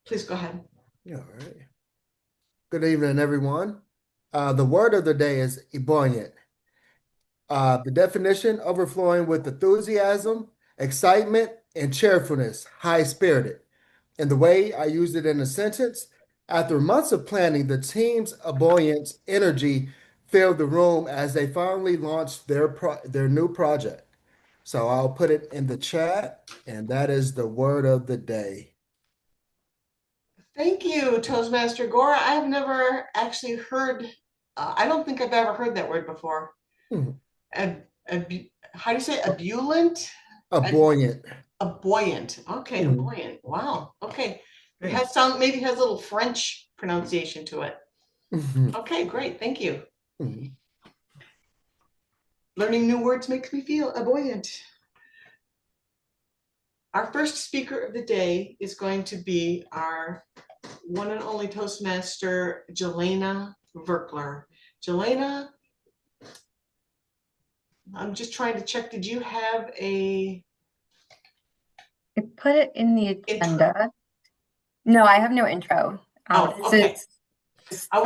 Please go ahead. Yeah, all right. Good evening, everyone. The word of the day is ebullient. The definition, overflowing with enthusiasm, excitement, and cheerfulness, high-spirited. And the way I used it in a sentence, after months of planning, the team's ebullient energy filled the room as they finally launched their new project. So I'll put it in the chat, and that is the word of the day. Thank you, Toastmaster Gora. I've never actually heard, I don't think I've ever heard that word before. Mhm. How do you say ebullient? Ab- Ebullient. Ebullient. Okay, Mhm. ebullient. Wow. Okay. It Yeah. has sound, maybe has a little French pronunciation to it. Mhm. Okay, great. Thank you. Mhm. Learning new words makes me feel ebullient. Our first speaker of the day is going to be our one and only Toastmaster, Jelena Verkler. Jelena, I'm just trying to check, did you have a I put it in the intro? agenda. No, I have no intro. Oh, This okay. is just, I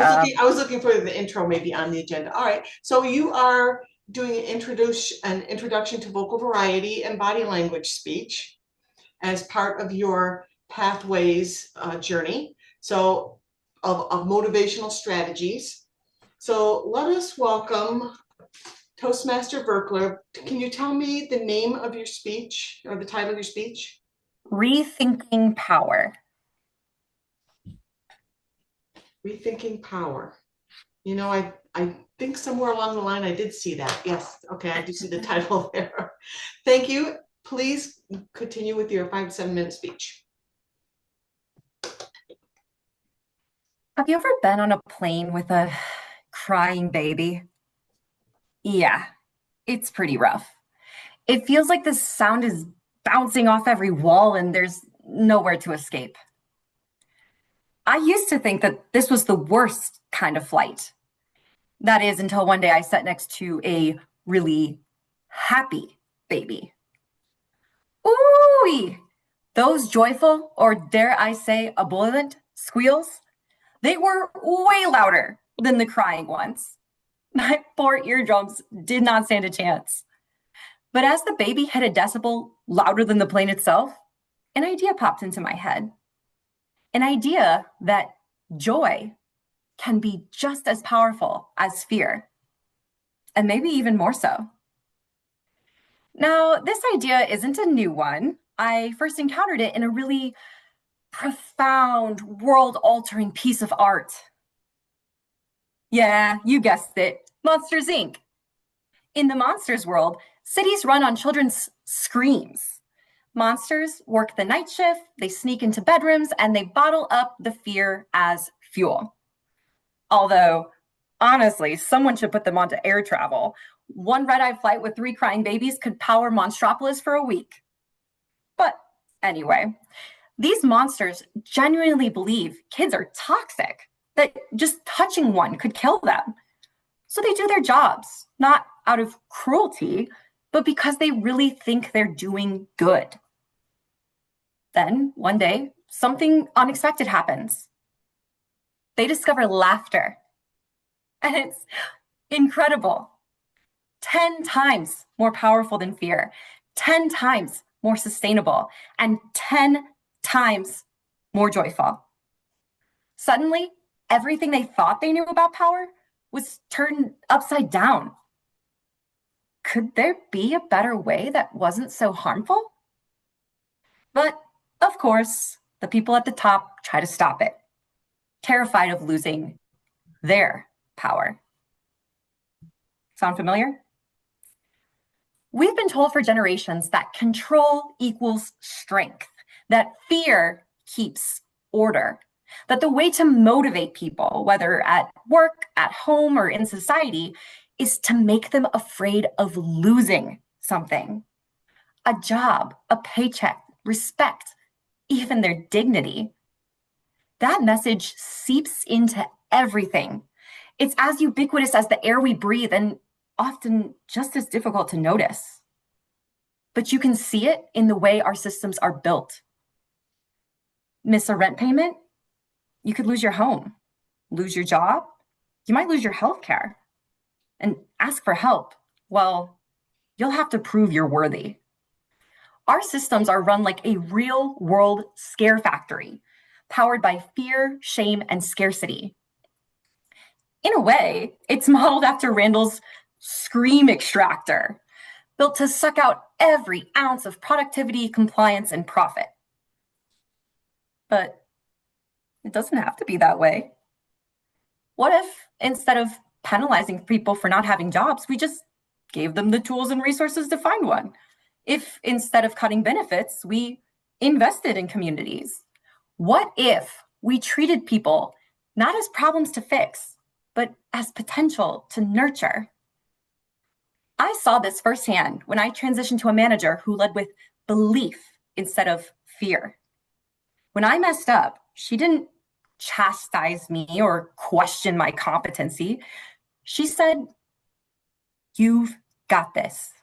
was looking for the intro maybe on the agenda. All right. So you are doing an introduction to vocal variety and body language speech as part of your pathways journey. So of motivational strategies. So let us welcome Toastmaster Verkler. Can you tell me the name of your speech or the title of your speech? rethinking power. Rethinking Power. I think somewhere along the line I did see that. Yes. Okay, I do see the title there. Thank you. Please continue with your 5 to 7 minute speech. Have you ever been on a plane with a crying baby? Yeah, it's pretty rough. It feels like the sound is bouncing off every wall and there's nowhere to escape. I used to think that this was the worst kind of flight. That is, until one day I sat next to a really happy baby. Ooh, those joyful, or dare I say, ebullient squeals, they were way louder than the crying ones. My poor eardrums did not stand a chance. But as the baby hit a decibel louder than the plane itself, an idea popped into my head. An idea that joy can be just as powerful as fear, and maybe even more so. Now, this idea isn't a new one. I first encountered it in a really profound, world altering piece of art. Yeah, you guessed it, Monsters Inc. In the monsters world, cities run on children's screams. Monsters work the night shift, they sneak into bedrooms, and they bottle up the fear as fuel. Although, honestly, someone should put them onto air travel. One red eye flight with 3 crying babies could power Monstropolis for a week. But anyway, these monsters genuinely believe kids are toxic, that just touching one could kill them. So they do their jobs, not out of cruelty, but because they really think they're doing good. Then, one day, something unexpected happens. They discover laughter. And it's incredible. 10 times more powerful than fear, 10 times more sustainable, and 10 times more joyful. Suddenly, everything they thought they knew about power was turned upside down. Could there be a better way that wasn't so harmful? But of course, the people at the top try to stop it, terrified of losing their power. Sound familiar? We've been told for generations that control equals strength, that fear keeps order, that the way to motivate people, whether at work, at home, or in society, is to make them afraid of losing something: a job, a paycheck, respect, even their dignity. That message seeps into everything. It's as ubiquitous as the air we breathe and often just as difficult to notice. But you can see it in the way our systems are built. miss a rent payment, you could lose your home, lose your job, you might lose your health care. And ask for help. Well, you'll have to prove you're worthy. Our systems are run like a real world scare factory, powered by fear, shame, and scarcity. In a way, it's modeled after Randall's scream extractor, built to suck out every ounce of productivity, compliance, and profit. But it doesn't have to be that way. What if, instead of penalizing people for not having jobs, we just gave them the tools and resources to find one? If, instead of cutting benefits, we invested in communities? What if we treated people not as problems to fix, but as potential to nurture? I saw this firsthand when I transitioned to a manager who led with belief instead of fear. When I messed up, she didn't chastise me or question my competency. She said, "You've got this."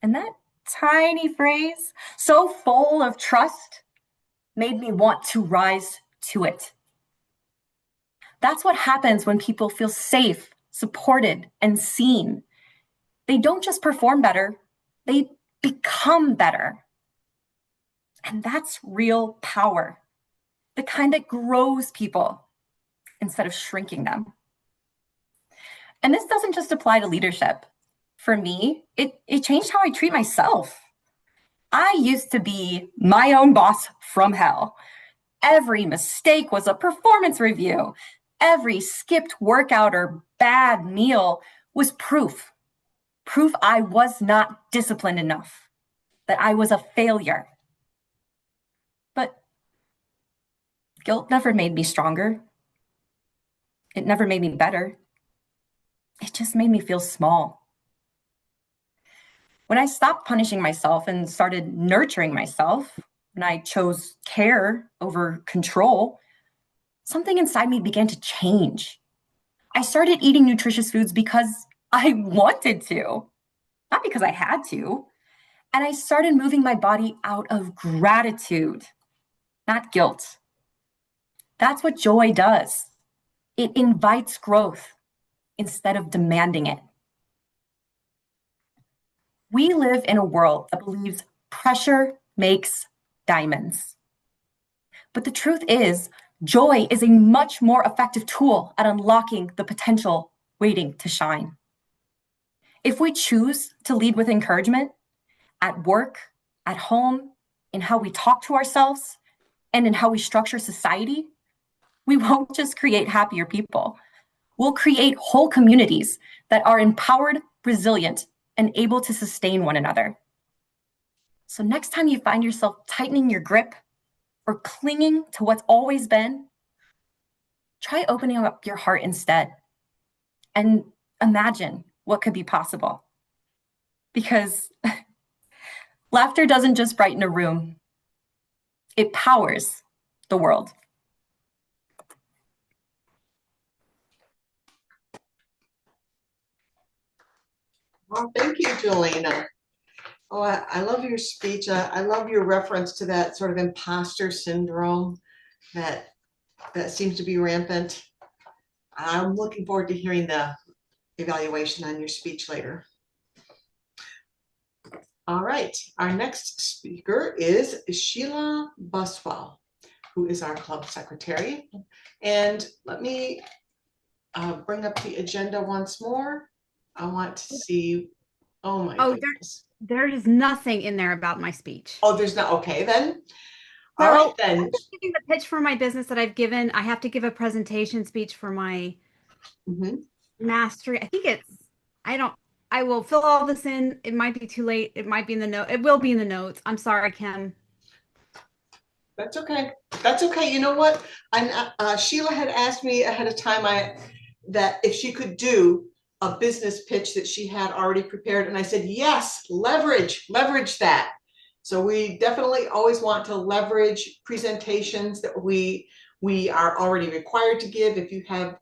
And that tiny phrase, so full of trust, made me want to rise to it. That's what happens when people feel safe, supported, and seen. They don't just perform better, they become better. And that's real power, the kind that grows people instead of shrinking them. And this doesn't just apply to leadership. For me, it changed how I treat myself. I used to be my own boss from hell. Every mistake was a performance review. Every skipped workout or bad meal was proof I was not disciplined enough, that I was a failure. But guilt never made me stronger. It never made me better. It just made me feel small. When I stopped punishing myself and started nurturing myself, when I chose care over control, something inside me began to change. I started eating nutritious foods because I wanted to, not because I had to. And I started moving my body out of gratitude, not guilt. That's what joy does. It invites growth instead of demanding it. We live in a world that believes pressure makes diamonds. But the truth is, joy is a much more effective tool at unlocking the potential waiting to shine. If we choose to lead with encouragement at work, at home, in how we talk to ourselves, and in how we structure society, we won't just create happier people. We'll create whole communities that are empowered, resilient, and able to sustain one another. So next time you find yourself tightening your grip or clinging to what's always been, try opening up your heart instead and imagine what could be possible. Because laughter doesn't just brighten a room, it powers the world. Well, thank you, Jolena. Oh, I love your speech. I love your reference to that sort of imposter syndrome that seems to be rampant. I'm looking forward to hearing the evaluation on your speech later. All right, our next speaker is Sheila Buswell, who is our club secretary. And let me bring up the agenda once more. I want to see, oh my goodness. There is nothing in there about my speech. Oh, there's not, okay then. All right then. I'm just giving the pitch for my business that I've given. I have to give a presentation speech for my mastery. I think I will fill all this in. It might be too late. It might be in the note. It will be in the notes. I'm sorry, Kim. That's okay. That's okay. You know what? Sheila had asked me ahead of time that if she could do a business pitch that she had already prepared. And I said, yes, leverage that. So we definitely always want to leverage presentations that we are already required to give. If you have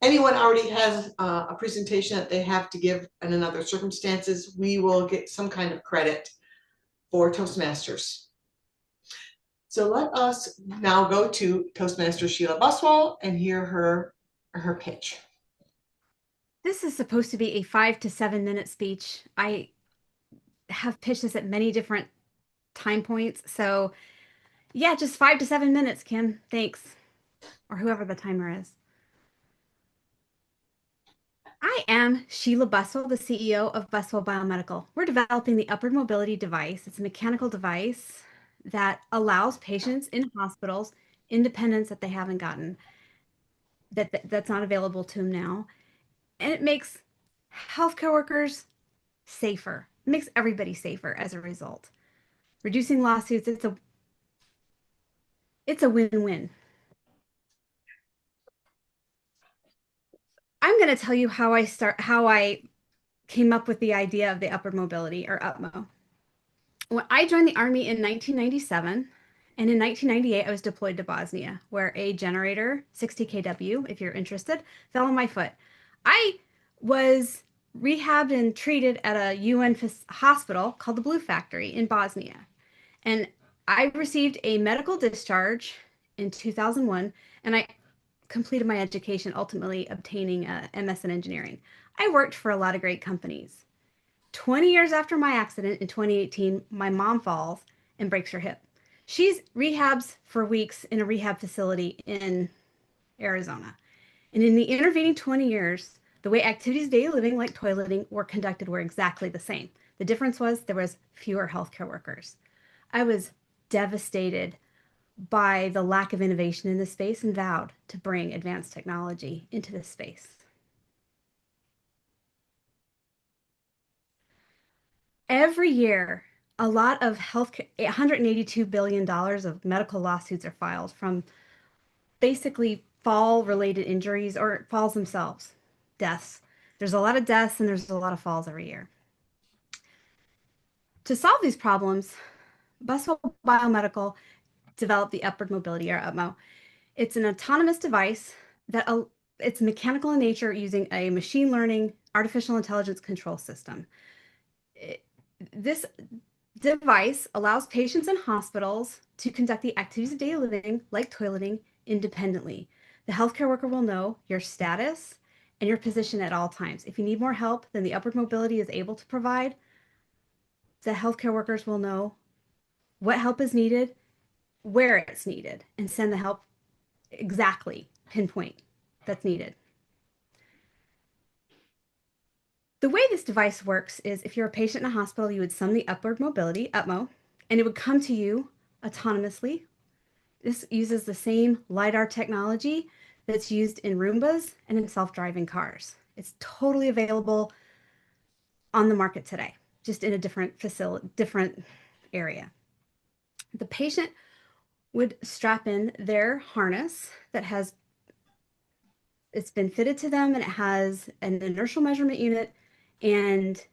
anyone already has a presentation that they have to give in another circumstances, we will get some kind of credit for Toastmasters. So let us now go to Toastmaster Sheila Buswell and hear her pitch. This is supposed to be a 5 to 7 minute speech. I have pitched this at many different time points. So yeah, just 5 to 7 minutes, Kim. Thanks. Or whoever the timer is. I am Sheila Buswell, the CEO of Buswell Biomedical. We're developing the upward mobility device. It's a mechanical device that allows patients in hospitals independence that they haven't gotten, that's not available to them now. And it makes healthcare workers safer. It makes everybody safer as a result. Reducing lawsuits, it's a win-win. I'm going to tell you how I came up with the idea of the upward mobility, or UPMO. When I joined the Army in 1997, and in 1998, I was deployed to Bosnia, where a generator, 60 kW, if you're interested, fell on my foot. I was rehabbed and treated at a UN hospital called the Blue Factory in Bosnia. And I received a medical discharge in 2001, and I completed my education, ultimately obtaining a MS in engineering. I worked for a lot of great companies. 20 years after my accident in 2018, my mom falls and breaks her hip. She's rehabs for weeks in a rehab facility in Arizona. And in the intervening 20 years, the way activities of daily living, like toileting, were conducted were exactly the same. The difference was there was fewer healthcare workers. I was devastated by the lack of innovation in this space and vowed to bring advanced technology into this space. Every year, a lot of healthcare, $182 billion of medical lawsuits are filed from basically fall-related injuries or falls themselves, deaths. There's a lot of deaths and there's a lot of falls every year. To solve these problems, Buswell Biomedical developed the Upward Mobility, or UPMO. It's an autonomous device that it's mechanical in nature, using a machine learning artificial intelligence control system. This device allows patients in hospitals to conduct the activities of daily living, like toileting, independently. The healthcare worker will know your status and your position at all times. If you need more help than the upward mobility is able to provide, the healthcare workers will know what help is needed, where it's needed, and send the help exactly, pinpoint, that's needed. The way this device works is, if you're a patient in a hospital, you would summon the upward mobility, UPMO, and it would come to you autonomously. This uses the same LiDAR technology that's used in Roombas and in self-driving cars. It's totally available on the market today, just in a different facility, different area. The patient would strap in their harness it's been fitted to them, and it has an inertial measurement unit, and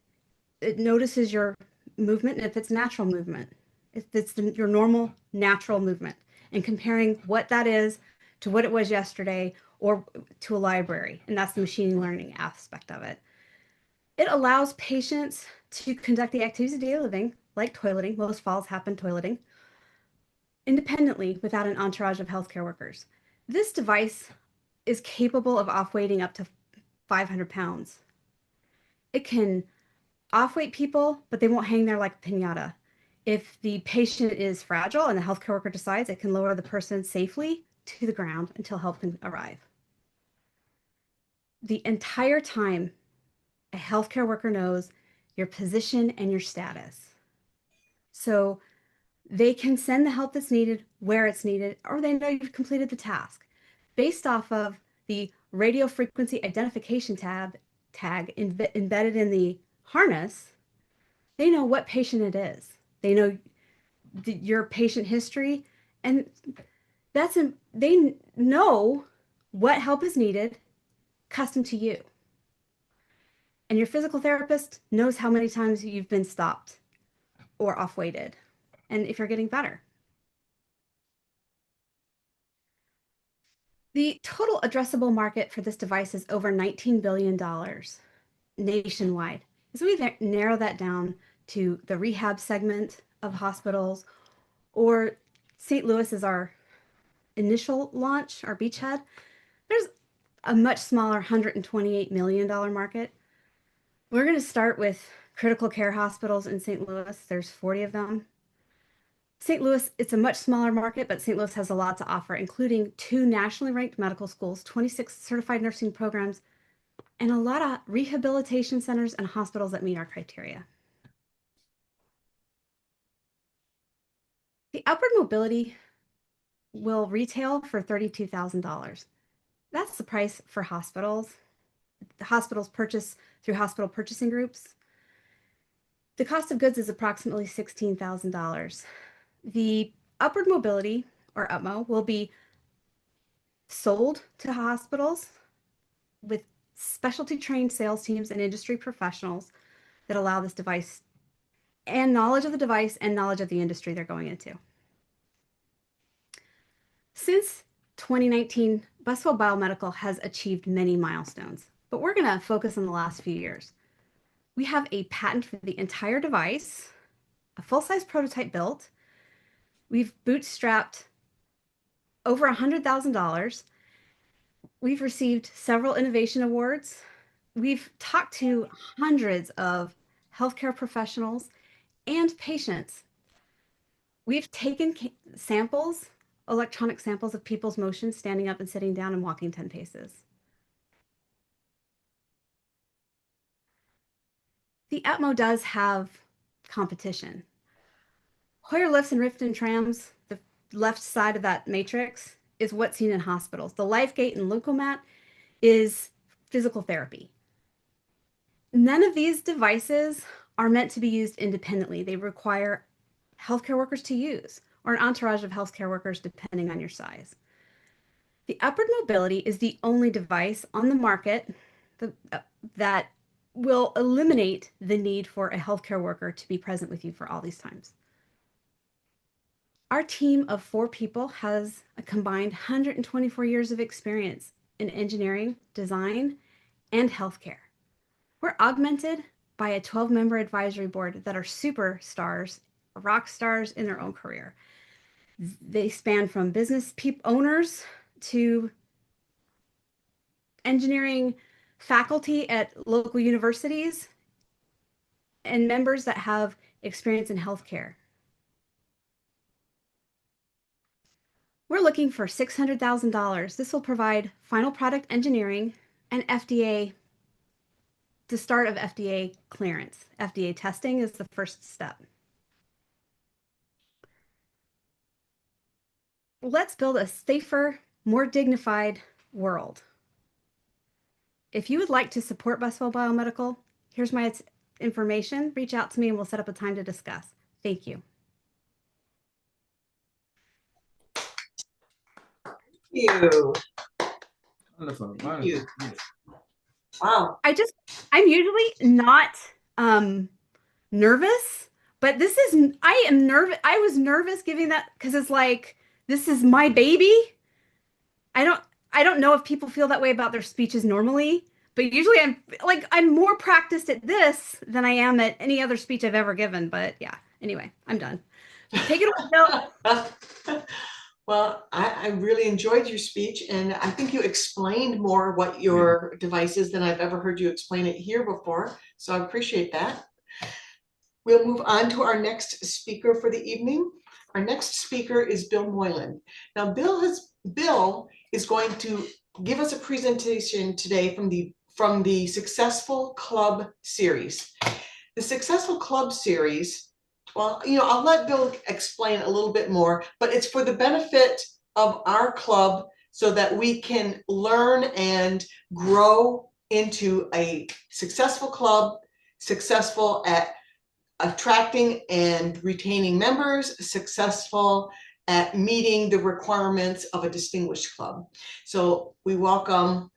it notices your movement, and if it's natural movement, if it's your normal natural movement, and comparing what that is to what it was yesterday or to a library. And that's the machine learning aspect of it. It allows patients to conduct the activities of daily living, like toileting. Most falls happen toileting, independently without an entourage of healthcare workers. This device is capable of off-weighting up to 500 pounds. It can off-weight people, but they won't hang there like a piñata. If the patient is fragile and the healthcare worker decides, it can lower the person safely to the ground until help can arrive. The entire time, a healthcare worker knows your position and your status. So they can send the help that's needed where it's needed, or they know you've completed the task. Based off of the radio frequency identification tag embedded in the harness, they know what patient it is. They know your patient history, and they know what help is needed, custom to you. And your physical therapist knows how many times you've been stopped or off-weighted, and if you're getting better. The total addressable market for this device is over $19 billion nationwide. So we narrow that down to the rehab segment of hospitals, or St. Louis is our initial launch, our beachhead. There's a much smaller $128 million market. We're going to start with critical care hospitals in St. Louis. There's 40 of them. St. Louis, it's a much smaller market, but St. Louis has a lot to offer, including 2 nationally ranked medical schools, 26 certified nursing programs, and a lot of rehabilitation centers and hospitals that meet our criteria. The Upward Mobility will retail for $32,000. That's the price for hospitals. The hospitals purchase through hospital purchasing groups. The cost of goods is approximately $16,000. The Upward Mobility, or UPMO, will be sold to hospitals with specialty trained sales teams and industry professionals that allow this device and knowledge of the device and knowledge of the industry they're going into. Since 2019, Buswell Biomedical has achieved many milestones, but we're going to focus on the last few years. We have a patent for the entire device, a full-size prototype built. We've bootstrapped over $100,000. We've received several innovation awards. We've talked to hundreds of healthcare professionals and patients. We've taken samples, electronic samples of people's motions, standing up and sitting down and walking 10 paces. The ETMO does have competition. Hoyer lifts and Riften trams, the left side of that matrix, is what's seen in hospitals. The LifeGate and Leukomat is physical therapy. None of these devices are meant to be used independently. They require healthcare workers to use, or an entourage of healthcare workers, depending on your size. The Upward Mobility is the only device on the market that will eliminate the need for a healthcare worker to be present with you for all these times. Our team of 4 people has a combined 124 years of experience in engineering, design, and healthcare. We're augmented by a 12-member advisory board that are superstars, rock stars in their own career. They span from business owners to engineering faculty at local universities and members that have experience in healthcare. We're looking for $600,000. This will provide final product engineering and FDA, the start of FDA clearance. FDA testing is the first step. Let's build a safer, more dignified world. If you would like to support Buswell Biomedical, here's my information. Reach out to me and we'll set up a time to discuss. Thank you. Thank you. Wonderful. Thank you. Wow. I'm usually not nervous, but I am nervous. I was nervous giving that because it's like, this is my baby. I don't know if people feel that way about their speeches normally, but usually I'm more practiced at this than I am at any other speech I've ever given. But yeah, anyway, I'm done. Take it away, Bill. Well, I really enjoyed your speech, and I think you explained more what your device is than I've ever heard you explain it here before. So I appreciate that. We'll move on to our next speaker for the evening. Our next speaker is Bill Moylan. Now, Bill is going to give us a presentation today from the Successful Club series. The Successful Club series, well, I'll let Bill explain a little bit more, but it's for the benefit of our club so that we can learn and grow into a successful club, successful at attracting and retaining members, successful at meeting the requirements of a distinguished club. So we welcome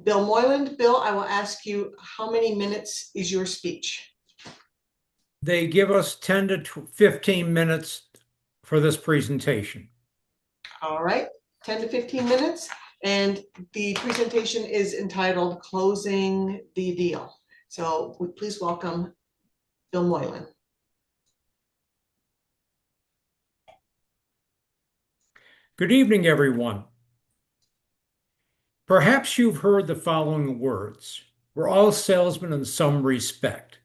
Bill Moylan. Bill, I will ask you, how many minutes is your speech? They give us 10 to 15 minutes for this presentation. All right, 10 to 15 minutes. And the presentation is entitled Closing the Deal. So please welcome Bill Moylan. Good evening, everyone. Perhaps you've heard the following words. We're all salesmen in some respect.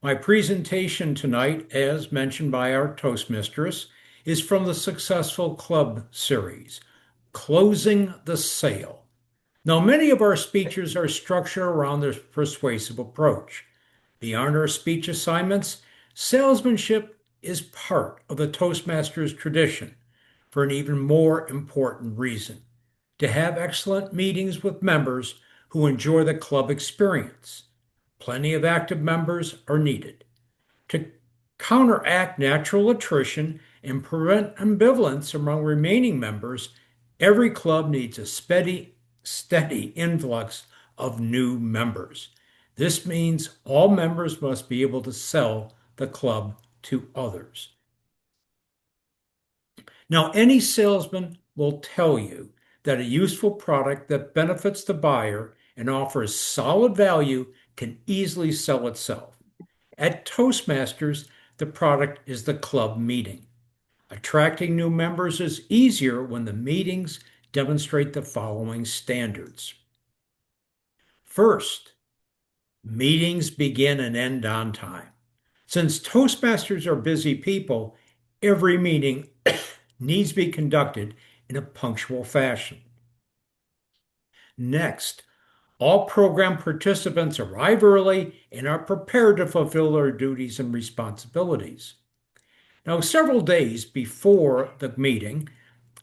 My presentation tonight, as mentioned by our Toastmasters, is from the Successful Club series, Closing the Sale. Now, many of our speeches are structured around this persuasive approach. Beyond our speech assignments, salesmanship is part of the Toastmasters tradition for an even more important reason: to have excellent meetings with members who enjoy the club experience. Plenty of active members are needed. To counteract natural attrition and prevent ambivalence among remaining members, every club needs a steady influx of new members. This means all members must be able to sell the club to others. Now, any salesman will tell you that a useful product that benefits the buyer and offers solid value can easily sell itself. At Toastmasters, the product is the club meeting. Attracting new members is easier when the meetings demonstrate the following standards. First, meetings begin and end on time. Since Toastmasters are busy people, every meeting needs to be conducted in a punctual fashion. Next, all program participants arrive early and are prepared to fulfill their duties and responsibilities. Now, several days before the meeting,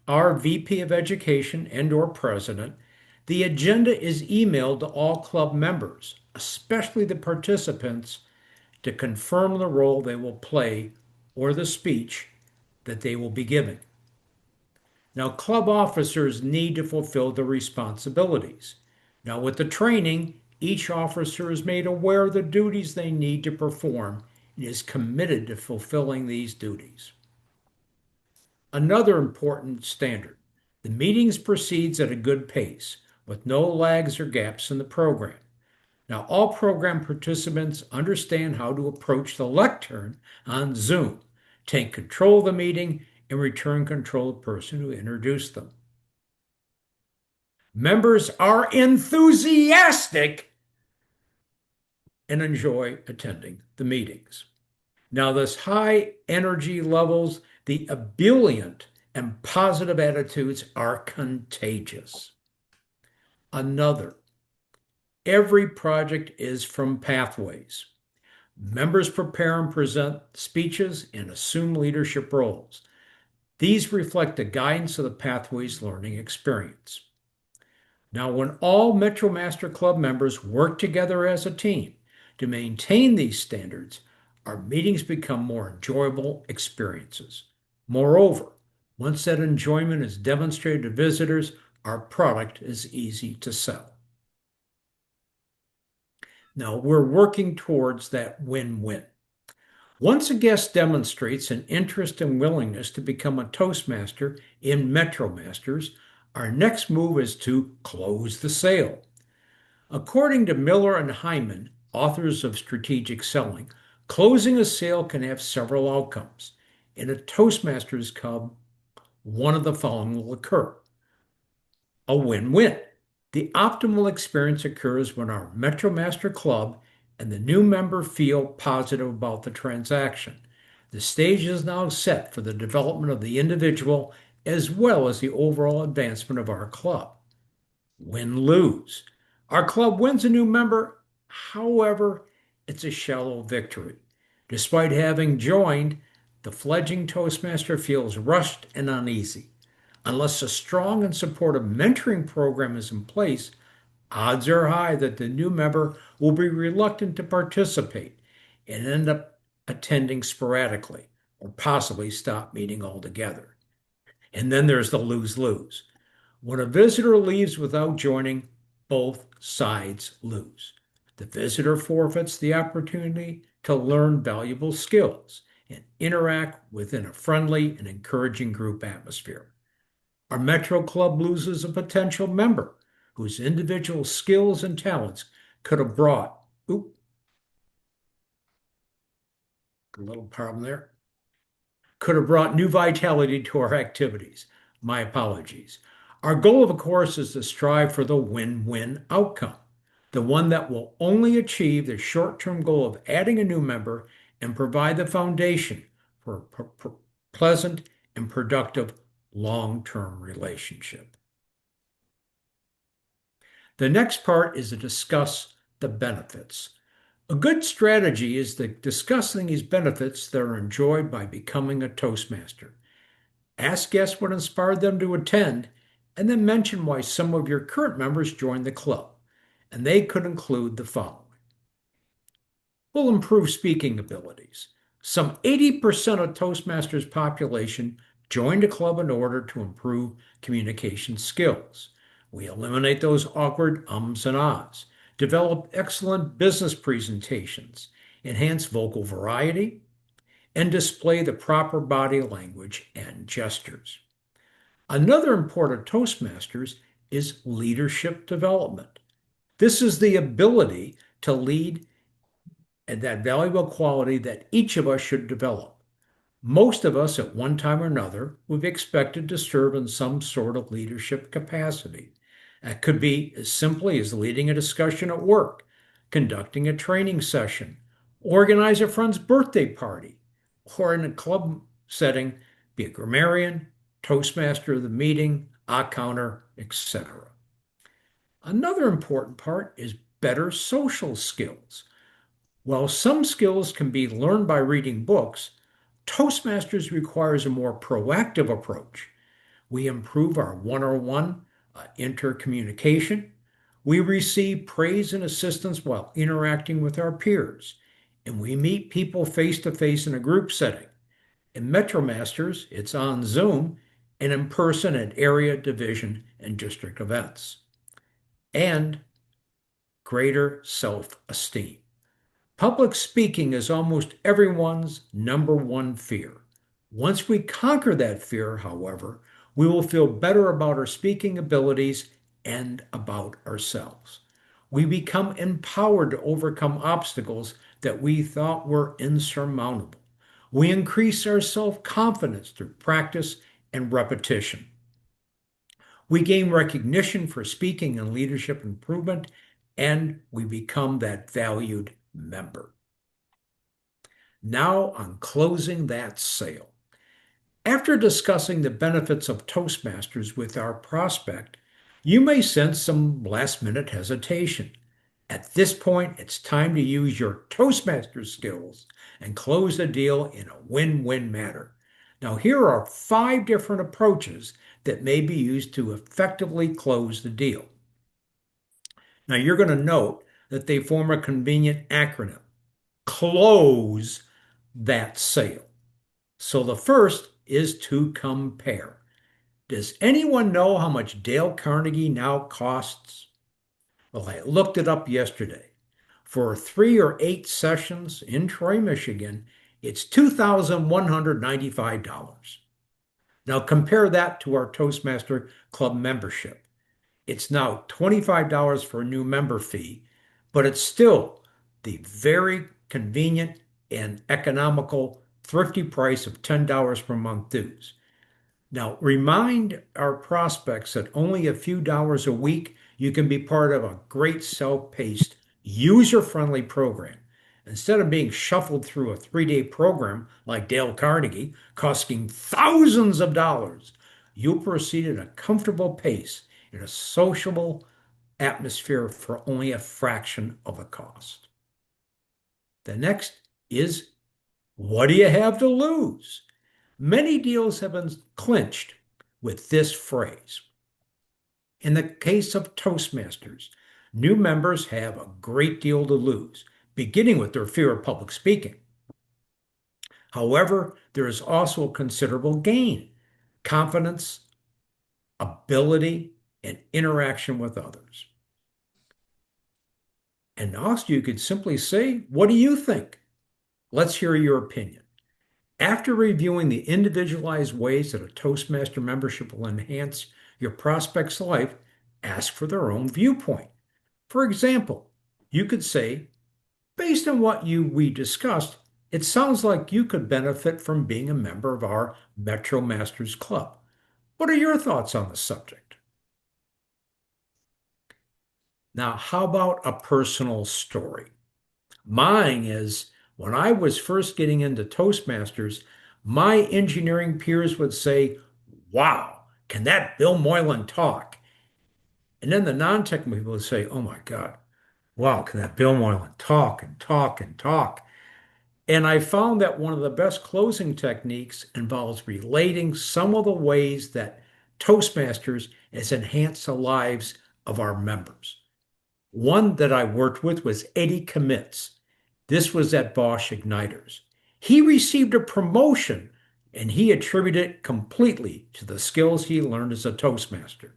our VP of Education and/or President, the agenda is emailed to all club members, especially the participants, to confirm the role they will play or the speech that they will be giving. Now, club officers need to fulfill their responsibilities. Now, with the training, each officer is made aware of the duties they need to perform and is committed to fulfilling these duties. Another important standard: the meetings proceeds at a good pace, with no lags or gaps in the program. Now, all program participants understand how to approach the lectern on Zoom, take control of the meeting, and return control of the person who introduced them. Members are enthusiastic and enjoy attending the meetings. Now, this high energy levels, the ebullient and positive attitudes are contagious. Another, every project is from pathways. Members prepare and present speeches and assume leadership roles. These reflect the guidance of the Pathways learning experience. Now, when all MetroMaster Club members work together as a team to maintain these standards, our meetings become more enjoyable experiences. Moreover, once that enjoyment is demonstrated to visitors, our product is easy to sell. Now, we're working towards that win-win. Once a guest demonstrates an interest and willingness to become a Toastmaster in MetroMasters, our next move is to close the sale. According to Miller and Hyman, authors of Strategic Selling, closing a sale can have several outcomes. In a Toastmasters Club, one of the following will occur: a win-win. The optimal experience occurs when our MetroMaster Club and the new member feel positive about the transaction. The stage is now set for the development of the individual as well as the overall advancement of our club. Win-lose. Our club wins a new member, however, it's a shallow victory. Despite having joined, the fledgling Toastmaster feels rushed and uneasy. Unless a strong and supportive mentoring program is in place, odds are high that the new member will be reluctant to participate and end up attending sporadically or possibly stop meeting altogether. And then there's the lose-lose. When a visitor leaves without joining, both sides lose. The visitor forfeits the opportunity to learn valuable skills and interact within a friendly and encouraging group atmosphere. Our Metro Club loses a potential member whose individual skills and talents could have brought, a little problem there, could have brought new vitality to our activities. My apologies. Our goal, of course, is to strive for the win-win outcome, the one that will only achieve the short-term goal of adding a new member and provide the foundation for a pleasant and productive long-term relationship. The next part is to discuss the benefits. A good strategy is discussing these benefits that are enjoyed by becoming a Toastmaster. Ask guests what inspired them to attend, and then mention why some of your current members joined the club. And they could include the following. Will improve speaking abilities. Some 80% of Toastmasters population joined a club in order to improve communication skills. We eliminate those awkward ums and ahs, develop excellent business presentations, enhance vocal variety, and display the proper body language and gestures. Another important Toastmasters is leadership development. This is the ability to lead and that valuable quality that each of us should develop. Most of us, at one time or another, we've expected to serve in some sort of leadership capacity. That could be as simply as leading a discussion at work, conducting a training session, organize a friend's birthday party, or in a club setting, be a grammarian, Toastmaster of the meeting, counter, etc. Another important part is better social skills. While some skills can be learned by reading books, Toastmasters requires a more proactive approach. We improve our one-on-one intercommunication. We receive praise and assistance while interacting with our peers. And we meet people face-to-face in a group setting. In MetroMasters, it's on Zoom and in person at area, division, and district events. And greater self-esteem. Public speaking is almost everyone's number one fear. Once we conquer that fear, however, we will feel better about our speaking abilities and about ourselves. We become empowered to overcome obstacles that we thought were insurmountable. We increase our self-confidence through practice and repetition. We gain recognition for speaking and leadership improvement, and we become that valued member. Now on closing that sale. After discussing the benefits of Toastmasters with our prospect, you may sense some last-minute hesitation. At this point, it's time to use your Toastmasters skills and close the deal in a win-win manner. Now, here are 5 different approaches that may be used to effectively close the deal. Now, you're going to note that they form a convenient acronym. Close that sale. So the first is to compare. Does anyone know how much Dale Carnegie now costs? Well, I looked it up yesterday. For 3 or 8 sessions in Troy, Michigan, it's $2,195. Now compare that to our Toastmaster Club membership. It's now $25 for a new member fee, but it's still the very convenient and economical, thrifty price of $10 per month dues. Now, remind our prospects that only a few dollars a week, you can be part of a great self-paced, user-friendly program. Instead of being shuffled through a 3-day program like Dale Carnegie, costing thousands of dollars, you'll proceed at a comfortable pace in a sociable atmosphere for only a fraction of the cost. The next is, what do you have to lose? Many deals have been clinched with this phrase. In the case of Toastmasters, new members have a great deal to lose, beginning with their fear of public speaking. However, there is also a considerable gain: confidence, ability, and interaction with others. And also, you could simply say, what do you think? Let's hear your opinion. After reviewing the individualized ways that a Toastmaster membership will enhance your prospect's life, ask for their own viewpoint. For example, you could say, based on what we discussed, it sounds like you could benefit from being a member of our Metro Masters Club. What are your thoughts on the subject? Now, how about a personal story? Mine is when I was first getting into Toastmasters, my engineering peers would say, "Wow, can that Bill Moylan talk?" And then the non-technical people would say, "Oh my God, wow, can that Bill Moylan talk and talk and talk?" And I found that one of the best closing techniques involves relating some of the ways that Toastmasters has enhanced the lives of our members. One that I worked with was Eddie Commits. This was at Bosch Igniters. He received a promotion and he attributed it completely to the skills he learned as a Toastmaster.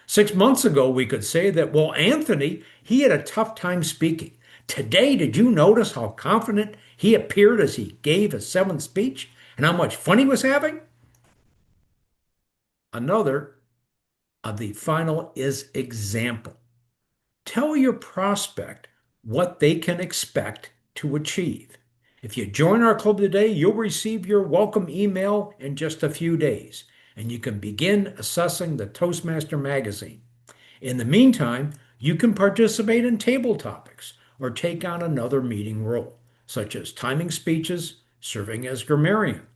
6 months ago, we could say that, well, Anthony, he had a tough time speaking. Today, did you notice how confident he appeared as he gave his seventh speech and how much fun he was having? Another of the final is example. Tell your prospect what they can expect to achieve. If you join our club today, you'll receive your welcome email in just a few days, and you can begin assessing the Toastmaster magazine. In the meantime, you can participate in table topics or take on another meeting role, such as timing speeches, serving as grammarian.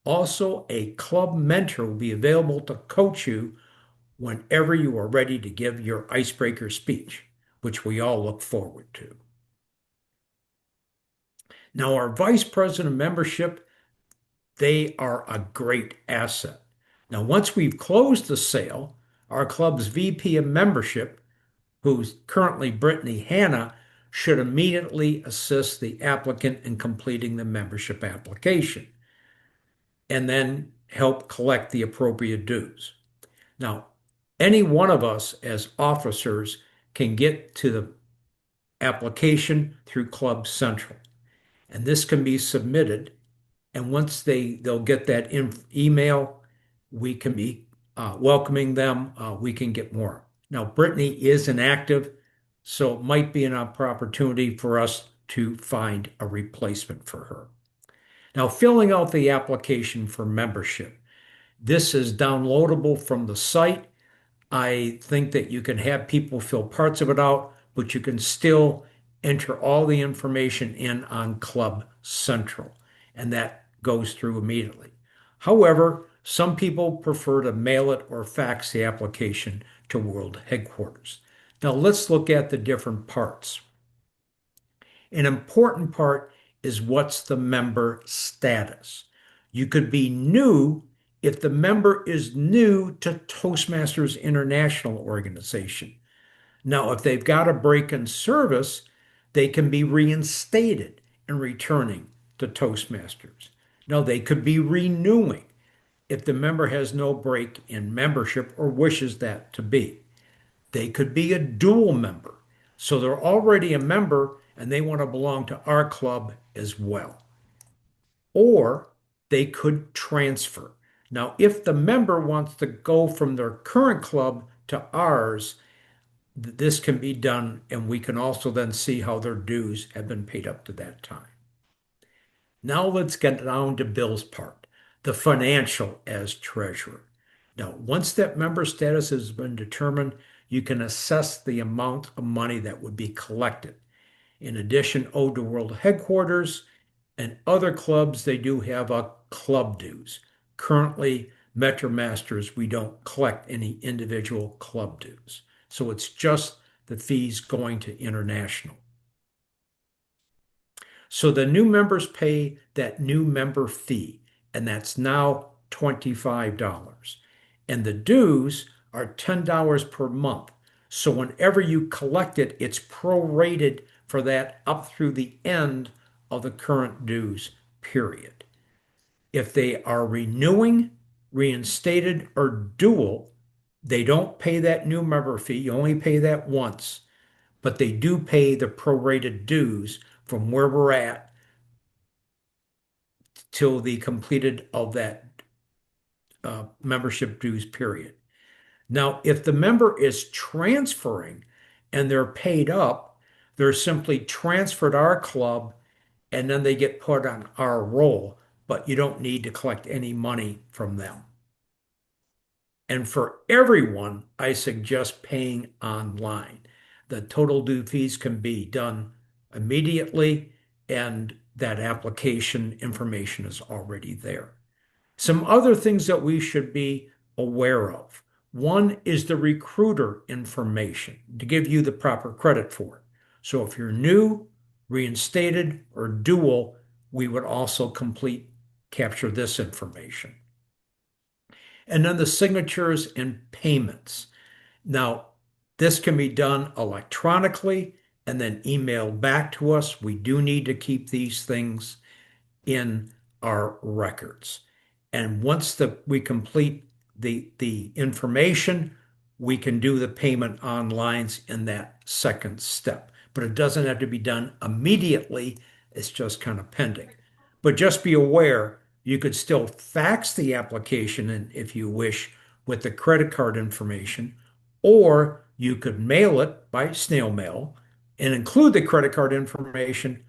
Also, a club mentor will be available to coach you whenever you are ready to give your icebreaker speech, which we all look forward to. Now, our vice president of membership, they are a great asset. Now, once we've closed the sale, our club's VP of membership, who's currently Brittany Hanna, should immediately assist the applicant in completing the membership application and then help collect the appropriate dues. Now, any one of us as officers can get to the application through Club Central, and this can be submitted. And once they'll get that email, we can be welcoming them. We can get more. Now, Brittany is inactive, so it might be an opportunity for us to find a replacement for her. Now, filling out the application for membership. This is downloadable from the site. I think that you can have people fill parts of it out, but you can still enter all the information in on Club Central, and that goes through immediately. However, some people prefer to mail it or fax the application to World Headquarters. Now let's look at the different parts. An important part is what's the member status. You could be new if the member is new to Toastmasters International Organization. Now, if they've got a break in service, they can be reinstated and returning to Toastmasters. Now, they could be renewing if the member has no break in membership or wishes that to be. They could be a dual member. So they're already a member and they want to belong to our club as well. Or they could transfer. Now, if the member wants to go from their current club to ours, this can be done, and we can also then see how their dues have been paid up to that time. Now let's get down to Bill's part, the financial as treasurer. Now, once that member status has been determined, you can assess the amount of money that would be collected. In addition, owed to World Headquarters and other clubs, they do have a club dues. Currently, MetroMasters, we don't collect any individual club dues. So it's just the fees going to international. So the new members pay that new member fee, and that's now $25. And the dues are $10 per month. So whenever you collect it, it's prorated for that up through the end of the current dues period. If they are renewing, reinstated, or dual, they don't pay that new member fee. You only pay that once, but they do pay the prorated dues from where we're at till the completed of that membership dues period. Now, if the member is transferring and they're paid up, they're simply transferred our club and then they get put on our roll, but you don't need to collect any money from them. And for everyone, I suggest paying online. The total due fees can be done immediately, and that application information is already there. Some other things that we should be aware of. One is the recruiter information to give you the proper credit for it. So if you're new, reinstated, or dual, we would also capture this information. And then the signatures and payments. Now, this can be done electronically and then emailed back to us. We do need to keep these things in our records. And once we complete the information, we can do the payment online in that second step. But it doesn't have to be done immediately. It's just kind of pending. But just be aware, you could still fax the application in if you wish with the credit card information, or you could mail it by snail mail and include the credit card information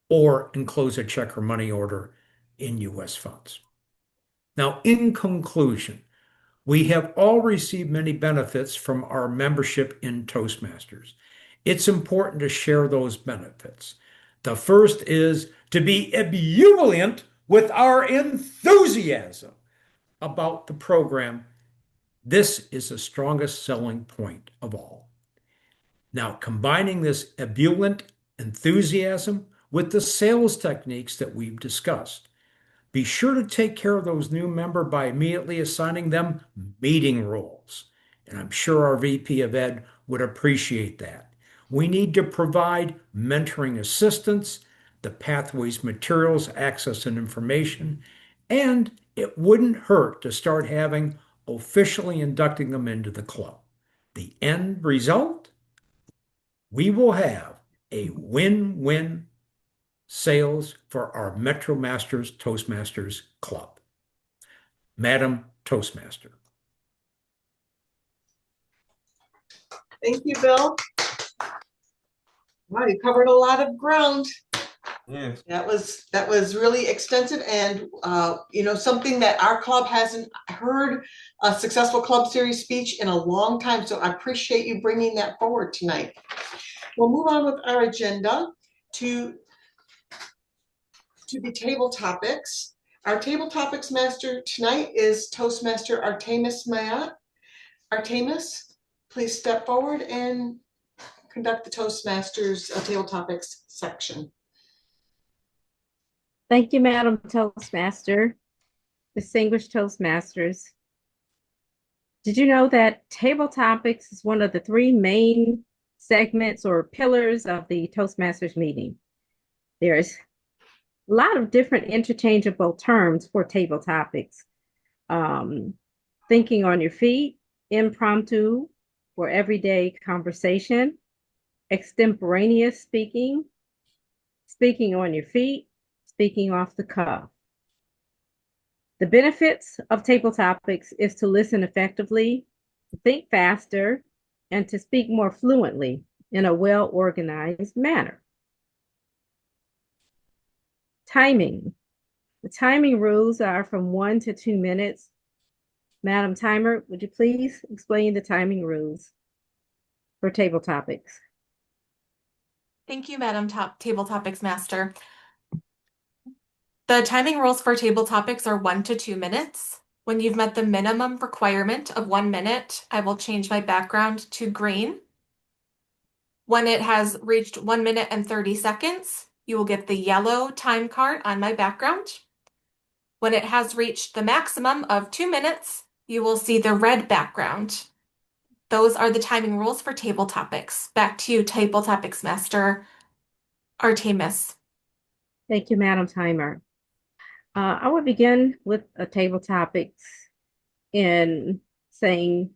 or enclose a check or money order in U.S. funds. Now, in conclusion, we have all received many benefits from our membership in Toastmasters. It's important to share those benefits. The first is to be ebullient with our enthusiasm about the program. This is the strongest selling point of all. Now, combining this ebullient enthusiasm with the sales techniques that we've discussed, be sure to take care of those new members by immediately assigning them meeting roles. And I'm sure our VP of Ed would appreciate that. We need to provide mentoring assistance, the pathways, materials, access, and information. And it wouldn't hurt to start officially inducting them into the club. The end result? We will have a win-win sales for our MetroMasters Toastmasters Club. Madam Toastmaster. Thank you, Bill. Wow, you covered a lot of ground. Yes. That was really extensive, and something that our club hasn't heard a successful club series speech in a long time. So I appreciate you bringing that forward tonight. We'll move on with our agenda to the table topics. Our table topics master tonight is Toastmaster Artemis Mayat. Artemis, please step forward and conduct the Toastmasters table topics section. Thank you, Madam Toastmaster, distinguished Toastmasters. Did you know that table topics is one of the three main segments or pillars of the Toastmasters meeting? There's a lot of different interchangeable terms for table topics. Thinking on your feet, impromptu or everyday conversation, extemporaneous speaking, speaking on your feet, speaking off the cuff. The benefits of table topics is to listen effectively, to think faster, and to speak more fluently in a well-organized manner. Timing. The timing rules are from 1 to 2 minutes. Madam Timer, would you please explain the timing rules for table topics? Thank you, Madam Table Topics Master. The timing rules for table topics are 1 to 2 minutes. When you've met the minimum requirement of 1 minute, I will change my background to green. When it has reached 1 minute and 30 seconds, you will get the yellow time card on my background. When it has reached the maximum of 2 minutes, you will see the red background. Those are the timing rules for table topics. Back to you, Table Topics Master Artemis. Thank you, Madam Timer. I will begin with a table topics in saying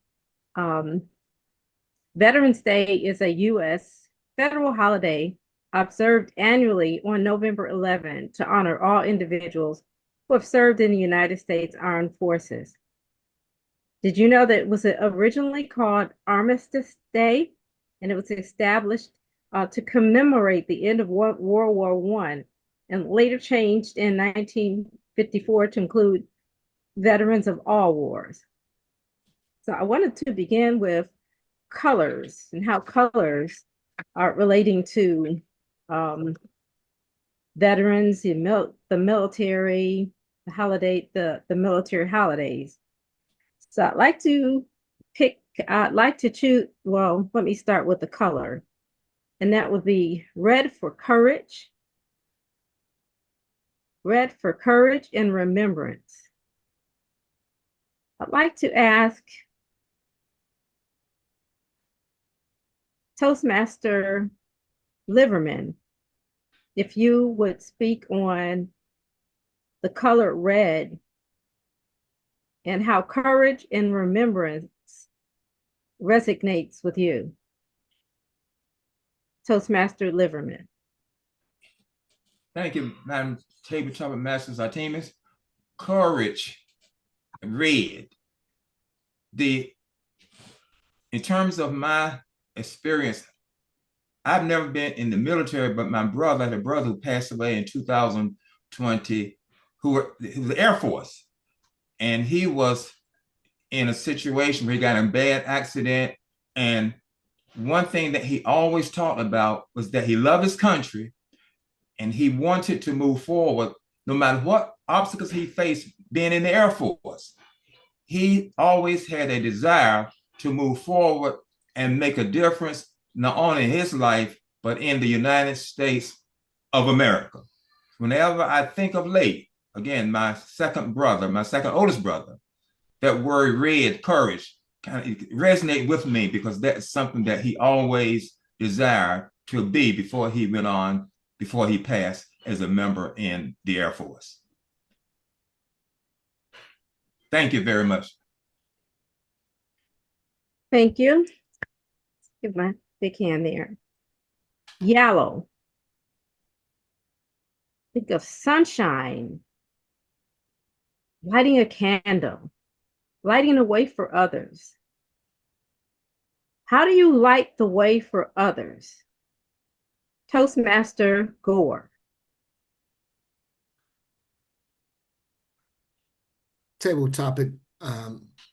Veterans Day is a U.S. federal holiday observed annually on November 11 to honor all individuals who have served in the United States Armed Forces. Did you know that it was originally called Armistice Day, and it was established to commemorate the end of World War I, and later changed in 1954 to include veterans of all wars. So I wanted to begin with colors and how colors are relating to veterans, the military, the military holidays. So I'd like to choose, well, let me start with the color. And that would be red for courage and remembrance. I'd like to ask Toastmaster Liverman if you would speak on the color red and how courage and remembrance resonates with you. Toastmaster Liverman. Thank you, Madam Tabletop Masters Artemis. Courage, red. In terms of my experience, I've never been in the military, but my brother had a brother who passed away in 2020, who was the Air Force. And he was in a situation where he got in a bad accident. And one thing that he always talked about was that he loved his country and he wanted to move forward no matter what obstacles he faced being in the Air Force. He always had a desire to move forward and make a difference, not only in his life, but in the United States of America. Whenever I think of late, again, my second oldest brother, that word red, courage, kind of resonate with me because that's something that he always desired to be before he passed as a member in the Air Force. Thank you very much. Thank you. Give my big hand there. Yellow. Think of sunshine, lighting a candle, lighting the way for others. How do you light the way for others? Toastmaster Gore. Table topic,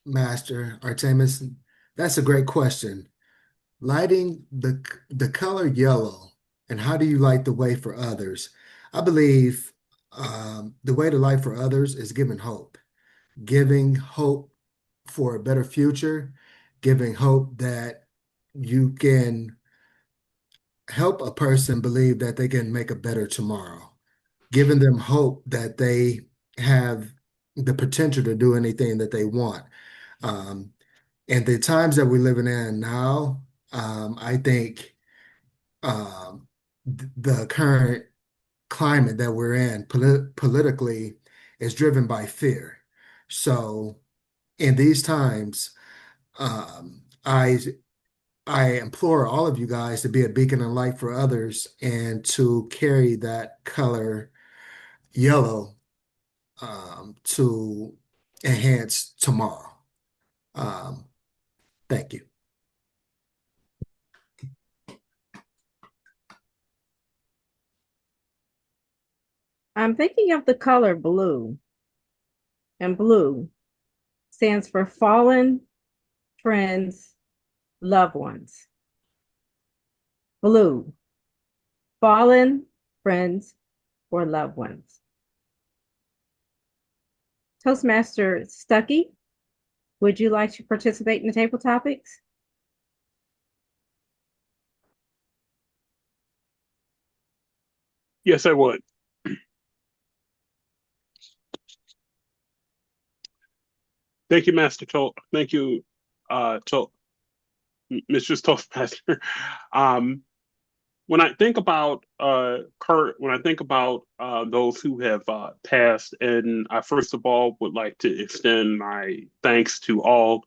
Master Artemis. That's a great question. Lighting the color yellow, and how do you light the way for others? I believe the way to light for others is giving hope for a better future, giving hope that you can help a person believe that they can make a better tomorrow, giving them hope that they have the potential to do anything that they want. And the times that we're living in now, I think the current climate that we're in politically is driven by fear. So in these times, um, I I implore all of you guys to be a beacon of light for others and to carry that color yellow to enhance tomorrow. Um, thank you. I'm thinking of the color blue, and blue stands for fallen friends, loved ones. Blue, fallen friends or loved ones. Toastmaster Stuckey, would you like to participate in the table topics? Yes, I would. Thank you, Master Toast. Thank you, Mr. Toastmaster. When I think about those who have passed, and I first of all would like to extend my thanks to all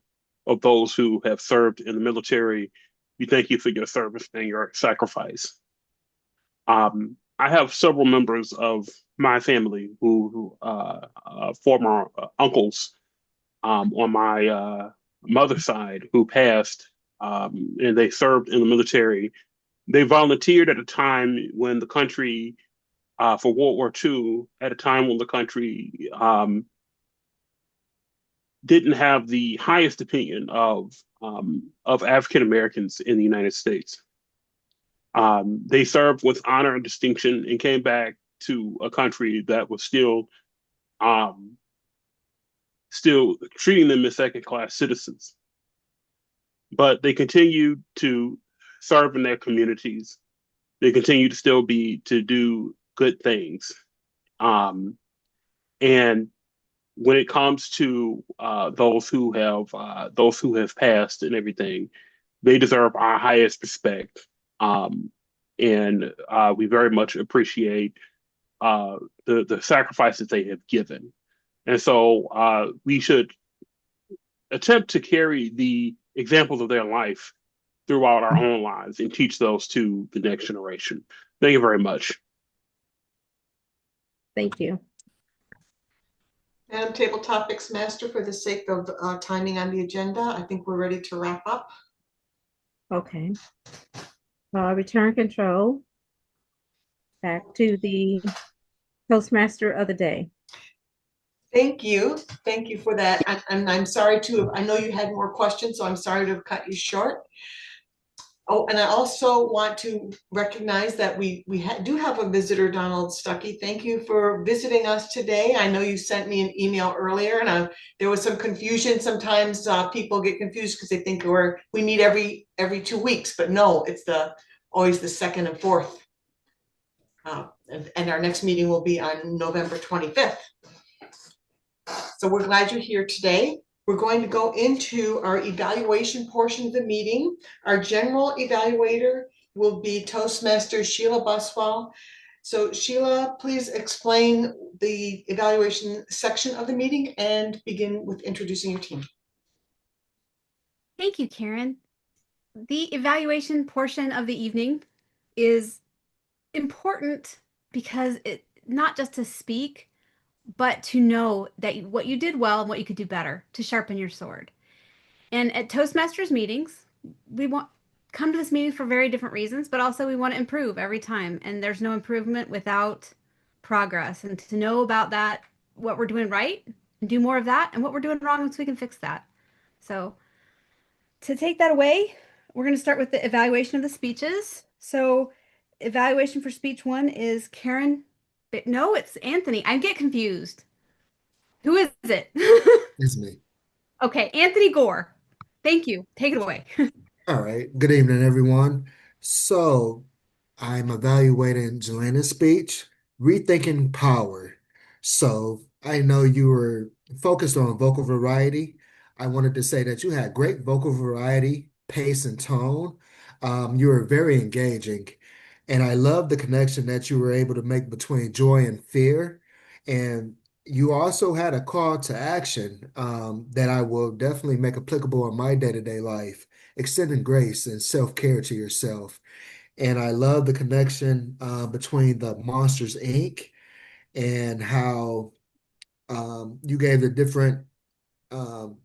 of those who have served in the military. We thank you for your service and your sacrifice. I have several members of my family who former uncles on my mother's side who passed, and they served in the military. They volunteered at a time when the country, for World War II, at a time when the country didn't have the highest opinion of African Americans in the United States. They served with honor and distinction and came back to a country that was um, still treating them as second-class citizens. But they continued to serve in their communities. They continue to still to do good things. And when it comes to those who have passed and everything, they deserve our highest respect. And we very much appreciate the sacrifices they have given. And so we should attempt to carry the examples of their life throughout our own lives and teach those to the next generation. Thank you very much. Thank you. Madam Table Topics Master, for the sake of timing on the agenda, I think we're ready to wrap up. Okay. Return control back to the Toastmaster of the day. Thank you. Thank you for that. And I'm sorry to, I know you had more questions, so I'm sorry to have cut you short. Oh, and I also want to recognize that we do have a visitor, Donald Stuckey. Thank you for visiting us today. I know you sent me an email earlier, and there was some confusion. Sometimes people get confused because they think we meet every 2 weeks, but no, it's always the second and fourth. And our next meeting will be on November 25th. So we're glad you're here today. We're going to go into our evaluation portion of the meeting. Our general evaluator will be Toastmaster Sheila Buswell. So Sheila, please explain the evaluation section of the meeting and begin with introducing your team. Thank you, Karen. The evaluation portion of the evening is important because it not just to speak, but to know that what you did well and what you could do better to sharpen your sword. And at Toastmasters meetings, we come to this meeting for very different reasons, but also we want to improve every time. And there's no improvement without progress. And to know about that, what we're doing right, and do more of that, and what we're doing wrong, so we can fix that. So to take that away, we're going to start with the evaluation of the speeches. So evaluation for speech 1 is Karen. No, it's Anthony. I get confused. Who is it? It's me. Okay, Anthony Gore. Thank you. Take it away. All right. Good evening, everyone. So I'm evaluating Jelena's speech, Rethinking Power. So I know you were focused on vocal variety. I wanted to say that you had great vocal variety, pace, and tone. You were very engaging. And I love the connection that you were able to make between joy and fear. And you also had a call to action that I will definitely make applicable in my day-to-day life, extending grace and self-care to yourself. And I love the connection between the Monsters Inc. and how you gave the um,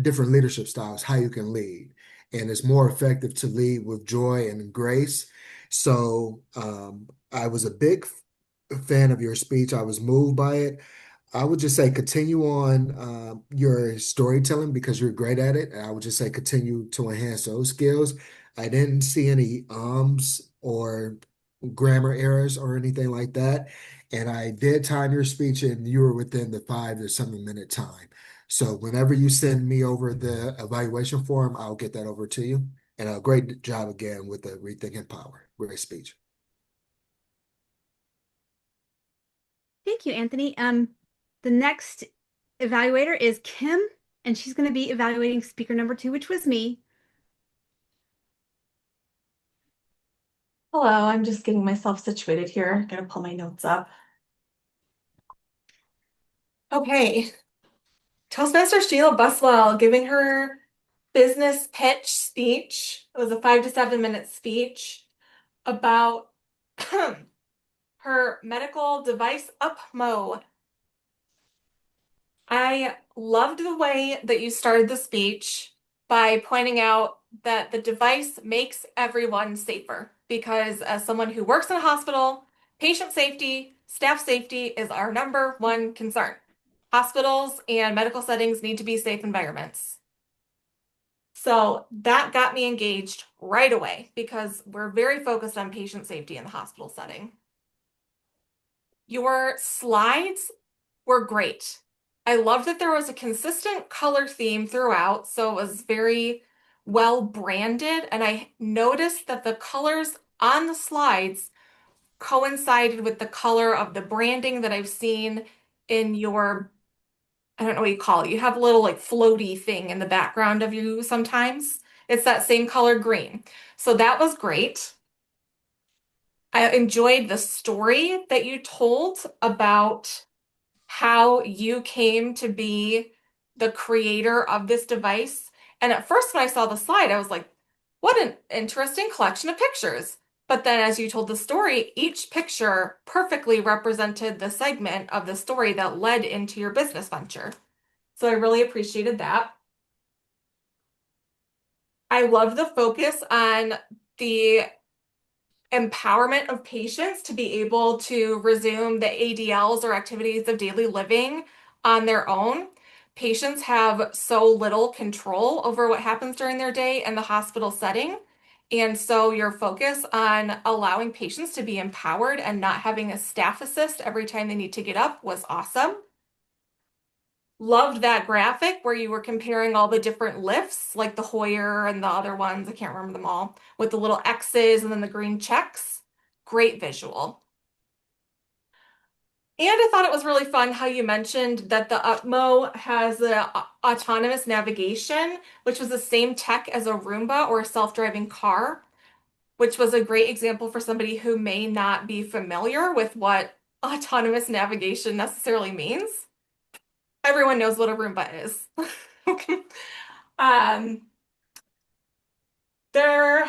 different leadership styles, how you can lead. And it's more effective to lead with joy and grace. So I was a big fan of your speech. I was moved by it. I would just say continue on your storytelling because you're great at it. And I would just say continue to enhance those skills. I didn't see any ums or grammar errors or anything like that. And I did time your speech and you were within the 5 to 7 minute time. So whenever you send me over the evaluation form, I'll get that over to you. And a great job again with the Rethinking Power. Great speech. Thank you, Anthony. The next evaluator is Kim, and she's going to be evaluating speaker number 2, which was me. Hello, I'm just getting myself situated here. Gonna pull my notes up. Okay. Toastmaster Sheila Buswell giving her business pitch speech. It was a 5 to 7 minute speech about her medical device upmo. I loved the way that you started the speech by pointing out that the device makes everyone safer because as someone who works in a hospital, patient safety, staff safety is our #1 concern. Hospitals and medical settings need to be safe environments. So that got me engaged right away because we're very focused on patient safety in the hospital setting. Your slides were great. I loved that there was a consistent color theme throughout, so it was very well branded, and I noticed that the colors on the slides coincided with the color of the branding that I've seen in your, I don't know what you call it. You have a little like floaty thing in the background of you sometimes. It's that same color green. So that was great. I enjoyed the story that you told about how you came to be the creator of this device. And at first, when I saw the slide, I was like, what an interesting collection of pictures. But then, as you told the story, each picture perfectly represented the segment of the story that led into your business venture. So I really appreciated that. I love the focus on the empowerment of patients to be able to resume the ADLs or activities of daily living on their own. Patients have so little control over what happens during their day in the hospital setting. And so your focus on allowing patients to be empowered and not having a staff assist every time they need to get up was awesome. Loved that graphic where you were comparing all the different lifts, like the Hoyer and the other ones, I can't remember them all, with the little X's and then the green checks. Great visual. And I thought it was really fun how you mentioned that the Upmo has the autonomous navigation, which was the same tech as a Roomba or a self-driving car, which was a great example for somebody who may not be familiar with what autonomous navigation necessarily means. Everyone knows what a Roomba is. There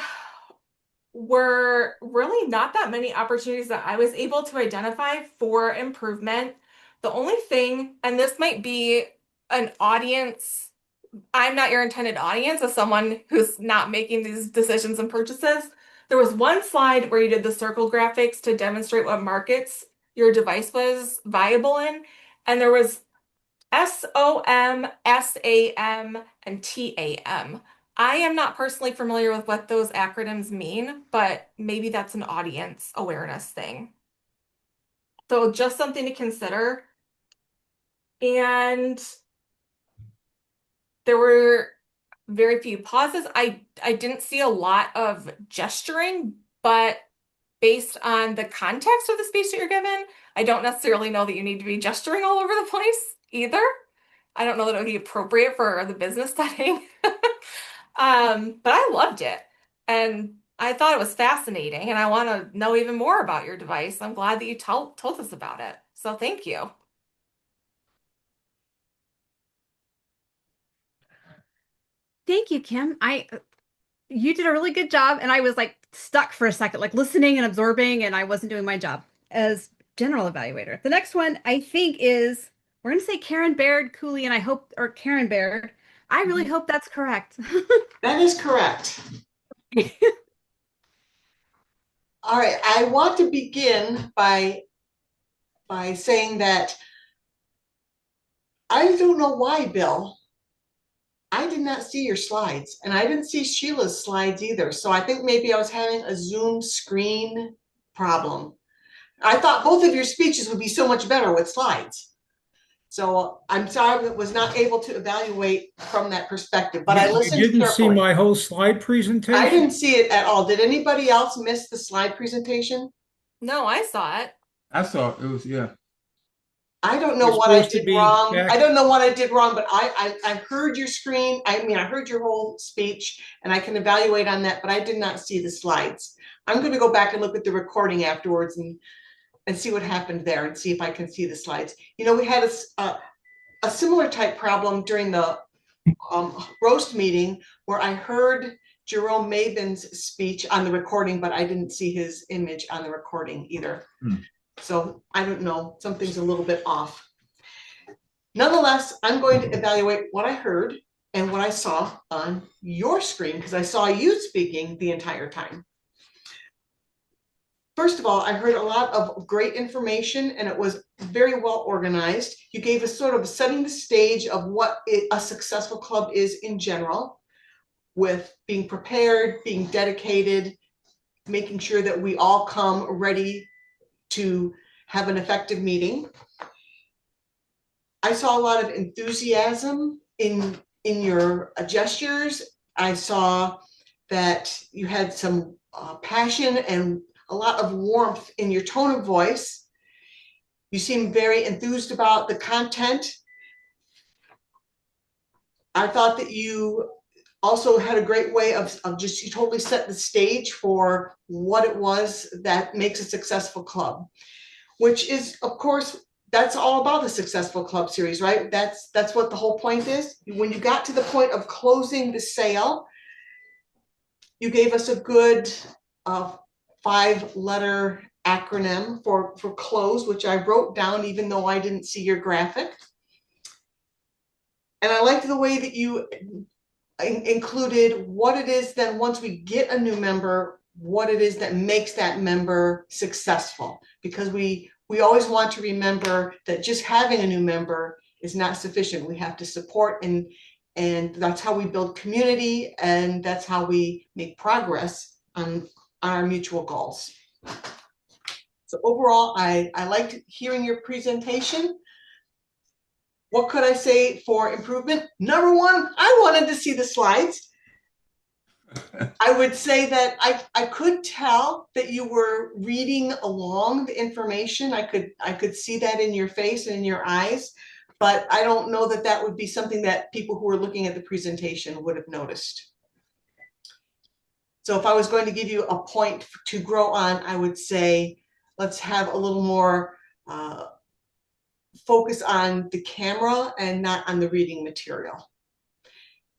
were really not that many opportunities that I was able to identify for improvement. The only thing, and this might be an audience, I'm not your intended audience as someone who's not making these decisions and purchases. There was one slide where you did the circle graphics to demonstrate what markets your device was viable in, and there was SOM, SAM, and TAM. I am not personally familiar with what those acronyms mean, but maybe that's an audience awareness thing. So just something to consider. And there were very few pauses. I didn't see a lot of gesturing, but based on the context of the speech that you're given, I don't necessarily know that you need to be gesturing all over the place either. I don't know that it would be appropriate for the business setting. But I loved it. And I thought it was fascinating, and I want to know even more about your device. I'm glad that you told us about it. So thank you. Thank you, Kim. You did a really good job, and I was like stuck for a second, like listening and absorbing, and I wasn't doing my job as general evaluator. The next one I think is, we're gonna say Karen Baird Cooley, and I hope, or Karen Baird. I really hope that's correct. That is correct. All right, I want to begin by saying that I don't know why, Bill. I did not see your slides, and I didn't see Sheila's slides either. So I think maybe I was having a Zoom screen problem. I thought both of your speeches would be so much better with slides. So I'm sorry I was not able to evaluate from that perspective, but I listened You didn't see carefully. my whole slide presentation? I didn't see it at all. Did anybody else miss the slide presentation? No, I saw it. I saw it was, yeah. I don't know You're what I supposed to did be wrong. back- I don't know what I did wrong, but I heard your screen. I mean, I heard your whole speech, and I can evaluate on that, but I did not see the slides. I'm going to go back and look at the recording afterwards and see what happened there and see if I can see the slides. You know, we had a similar type problem during the roast meeting where I heard Jerome Maven's speech on the recording, but I didn't see his image on the recording either. So I don't know, something's a little bit off. Nonetheless, I'm going to evaluate what I heard and what I saw on your screen, because I saw you speaking the entire time. First of all, I heard a lot of great information, and it was very well organized. You gave us sort of setting the stage of what a successful club is in general, with being prepared, being dedicated, making sure that we all come ready to have an effective meeting. I saw a lot of enthusiasm in your gestures. I saw that you had some passion and a lot of warmth in your tone of voice. You seem very enthused about the content. I thought that you also had a great way of just, you totally set the stage for what it was that makes a successful club, which is, of course, that's all about the successful club series, right? That's what the whole point is. When you got to the point of closing the sale, you gave us a good 5-letter acronym for close, which I wrote down even though I didn't see your graphic. And I liked the way that you included what it is then once we get a new member, what it is that makes that member successful. Because we always want to remember that just having a new member is not sufficient. We have to support, and that's how we build community, and that's how we make progress on our mutual goals. So overall, I liked hearing your presentation. What could I say for improvement? Number one, I wanted to see the slides. I would say that I could tell that you were reading along the information. I could see that in your face and in your eyes, but I don't know that that would be something that people who were looking at the presentation would have noticed. So if I was going to give you a point to grow on, I would say, let's have a little more focus on the camera and not on the reading material.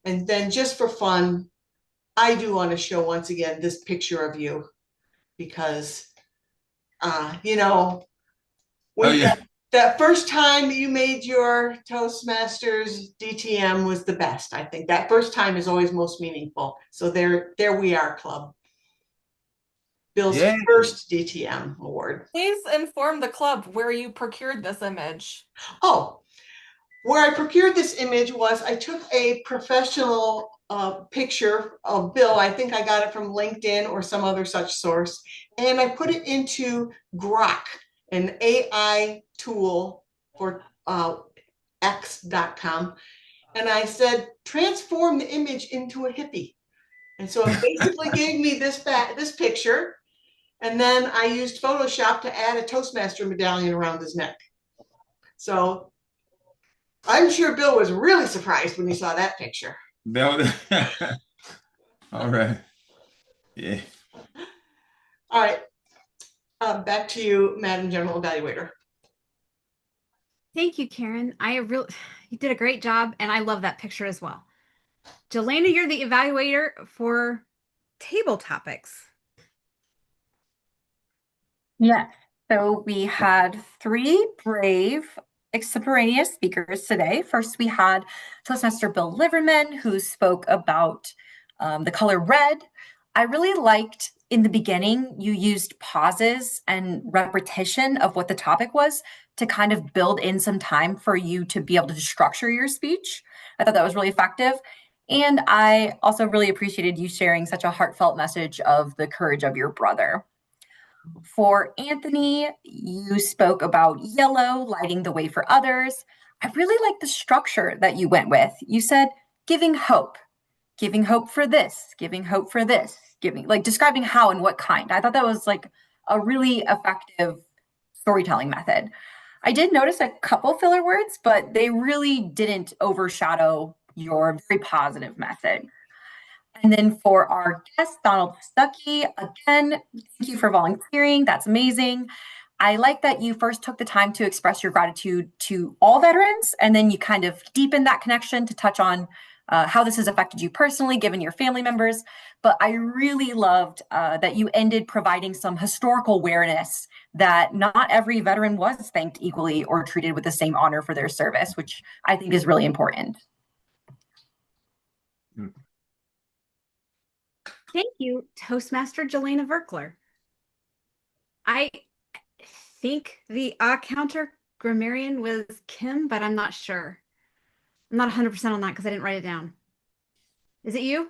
And then just for fun, I do want to show once again this picture of you, because you know, when that first time you made your Toastmasters DTM was the best. I think that first time is always most meaningful. So there we are, club. Bill's first DTM award. Please inform the club where you procured this image. Oh, where I procured this image was I took a professional picture of Bill. I think I got it from LinkedIn or some other such source. And I put it into Grok, an AI tool for X.com. And I said, transform the image into a hippie. And so it basically gave me this picture. And then I used Photoshop to add a Toastmaster medallion around his neck. So I'm sure Bill was really surprised when he saw that picture. All right. Yeah. All right. Back to you, Madam General Evaluator. Thank you, Karen. You did a great job, and I love that picture as well. Jelena, you're the evaluator for table topics. Yeah. So we had 3 brave extemporaneous speakers today. First, we had Toastmaster Bill Liverman, who spoke about the color red. I really liked in the beginning, you used pauses and repetition of what the topic was to kind of build in some time for you to be able to structure your speech. I thought that was really effective. And I also really appreciated you sharing such a heartfelt message of the courage of your brother. For Anthony, you spoke about yellow, lighting the way for others. I really like the structure that you went with. You said giving hope for this, giving hope for this, describing how and what kind. I thought that was like a really effective storytelling method. I did notice a couple filler words, but they really didn't overshadow your very positive message. And then for our guest, Donald Stuckey, again, thank you for volunteering. That's amazing. I like that you first took the time to express your gratitude to all veterans, and then you kind of deepened that connection to touch on how this has affected you personally, given your family members. But I really loved that you ended providing some historical awareness that not every veteran was thanked equally or treated with the same honor for their service, which I think is really important. Thank you, Toastmaster Jelena Verkler. I think the counter grammarian was Kim, but I'm not sure. I'm not 100% on that because I didn't write it down. Is it you?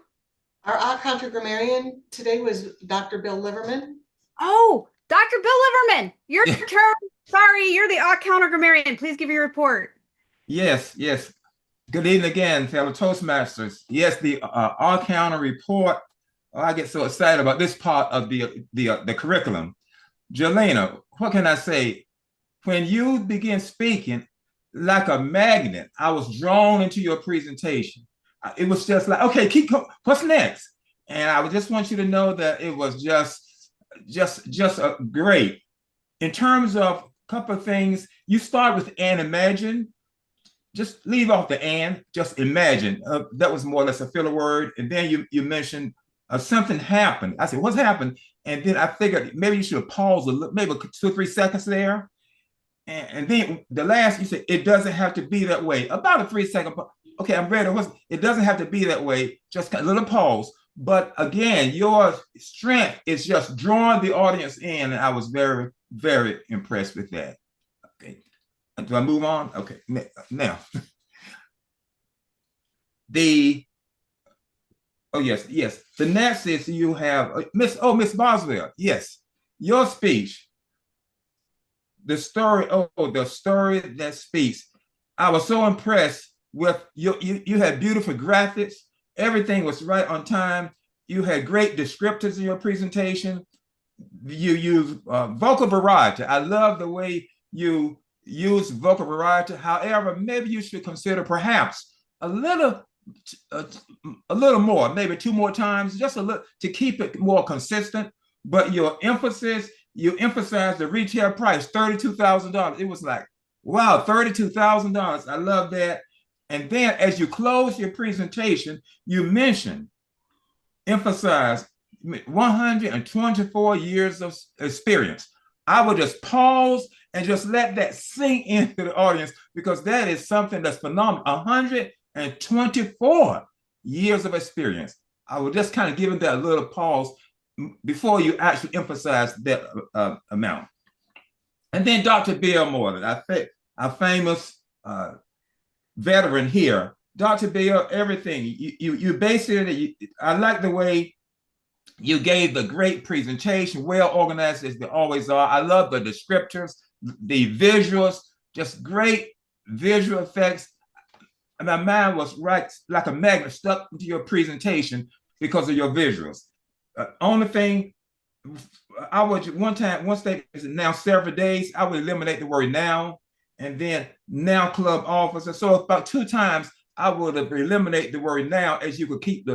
Our counter grammarian today was Dr. Bill Liverman. Oh, Dr. Bill Liverman, your turn. Sorry, you're the counter grammarian. Please give your report. Yes, yes. Good evening again, fellow Toastmasters. Yes, the all-counter report. Oh, I get so excited about this part of the curriculum. Jelena, what can I say? When you begin speaking, like a magnet, I was drawn into your presentation. It was just like, okay, keep going. What's next? And I would just want you to know that it was just great. In terms of a couple of things, you start with and imagine. Just leave off the and, just imagine. That was more or less a filler word. And then you mentioned something happened. I said, what's happened? And then I figured maybe you should have paused a little, maybe 2 or 3 seconds there. And then the last, you said, it doesn't have to be that way. About a 3-second. Okay, I'm ready. It doesn't have to be that way. Just a little pause. But again, your strength is just drawing the audience in. And I was very, very impressed with that. Okay. Do I move on? Okay. Now, yes. The next is you have Miss Boswell. Yes, your speech. The story that speaks. I was so impressed with you. You had beautiful graphics. Everything was right on time. You had great descriptors in your presentation. You used vocal variety. I love the way you use vocal variety. However, maybe you should consider perhaps a little more, maybe 2 more times, just a little to keep it more consistent. But your emphasis, you emphasized the retail price, $32,000. It was like, wow, $32,000. I love that. And then as you close your presentation, you emphasize 124 years of experience. I would just pause and just let that sink into the audience because that is something that's phenomenal. 124 years of experience. I would just kind of give it that little pause before you actually emphasize that amount. And then Dr. Bill Moreland, our famous veteran here. Dr. Bill, everything. You basically, I like the way you gave the great presentation, well organized as they always are. I love the descriptors, the visuals, just great visual effects. And my mind was right like a magnet stuck into your presentation because of your visuals. Only thing, I would one state is now several days, I would eliminate the word now and then now club officer. So about 2 times I would have eliminated the word now as you could keep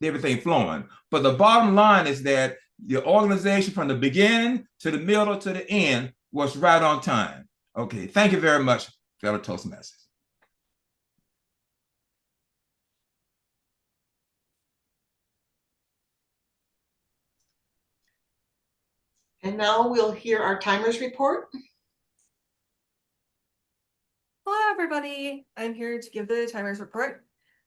everything flowing. But the bottom line is that the organization from the beginning to the middle to the end was right on time. Okay, thank you very much, fellow Toastmasters. And now we'll hear our timers report. Hello, everybody. I'm here to give the timers report.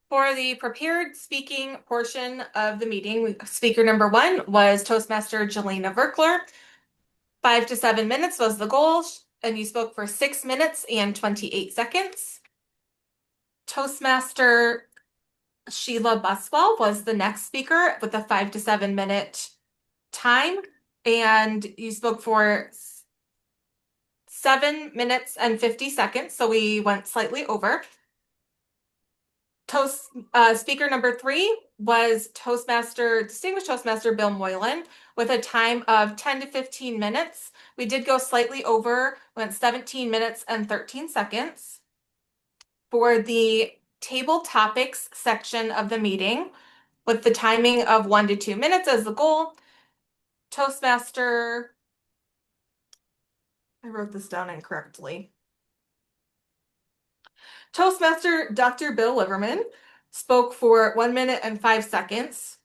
For the prepared speaking portion of the meeting, speaker number 1 was Toastmaster Jelena Verkler. 5 to 7 minutes was the goal, and you spoke for 6 minutes and 28 seconds. Toastmaster Sheila Buswell was the next speaker with a 5 to 7 minute time, and you spoke for 7 minutes and 50 seconds, so we went slightly over. Speaker number 3 was Distinguished Toastmaster Bill Moylan with a time of 10 to 15 minutes. We did go slightly over, went 17 minutes and 13 seconds. For the table topics section of the meeting, with the timing of 1 to 2 minutes as the goal, Toastmaster, I wrote this down incorrectly. Toastmaster Dr. Bill Liverman spoke for 1 minute and 5 seconds.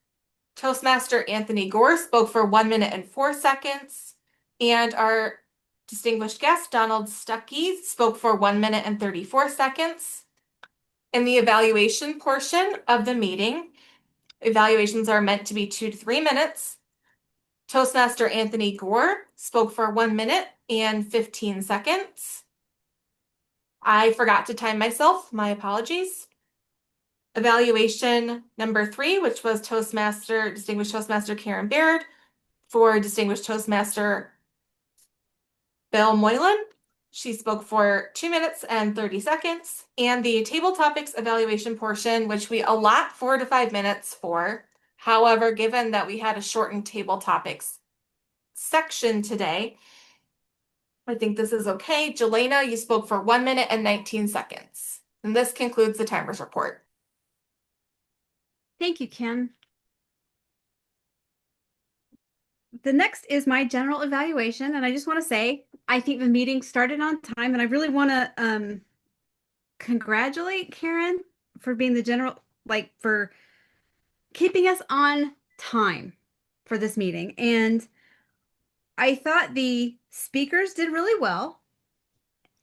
Toastmaster Anthony Gore spoke for 1 minute and 4 seconds. And our distinguished guest, Donald Stuckey, spoke for 1 minute and 34 seconds. In the evaluation portion of the meeting, evaluations are meant to be 2 to 3 minutes. Toastmaster Anthony Gore spoke for 1 minute and 15 seconds. I forgot to time myself. My apologies. Evaluation number 3, which was Distinguished Toastmaster Karen Baird for Distinguished Toastmaster Bill Moylan. She spoke for 2 minutes and 30 seconds. And the table topics evaluation portion, which we allot 4 to 5 minutes for. However, given that we had a shortened table topics section today, I think this is okay. Jelena, you spoke for 1 minute and 19 seconds. And this concludes the timer's report. Thank you, Kim. The next is my general evaluation, and I just want to say I think the meeting started on time, and I really want to congratulate Karen for being the general, for keeping us on time for this meeting. And I thought the speakers did really well,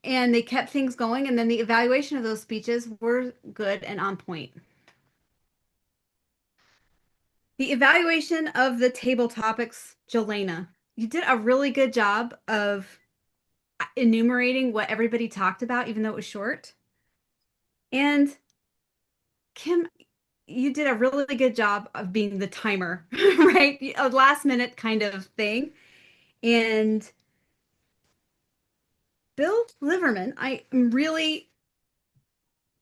and they kept things going, and then the evaluation of those speeches were good and on point. The evaluation of the table topics, Jelena, you did a really good job of enumerating what everybody talked about, even though it was short. And Kim, you did a really good job of being the timer, right? A last minute kind of thing. And Bill Liverman, I am really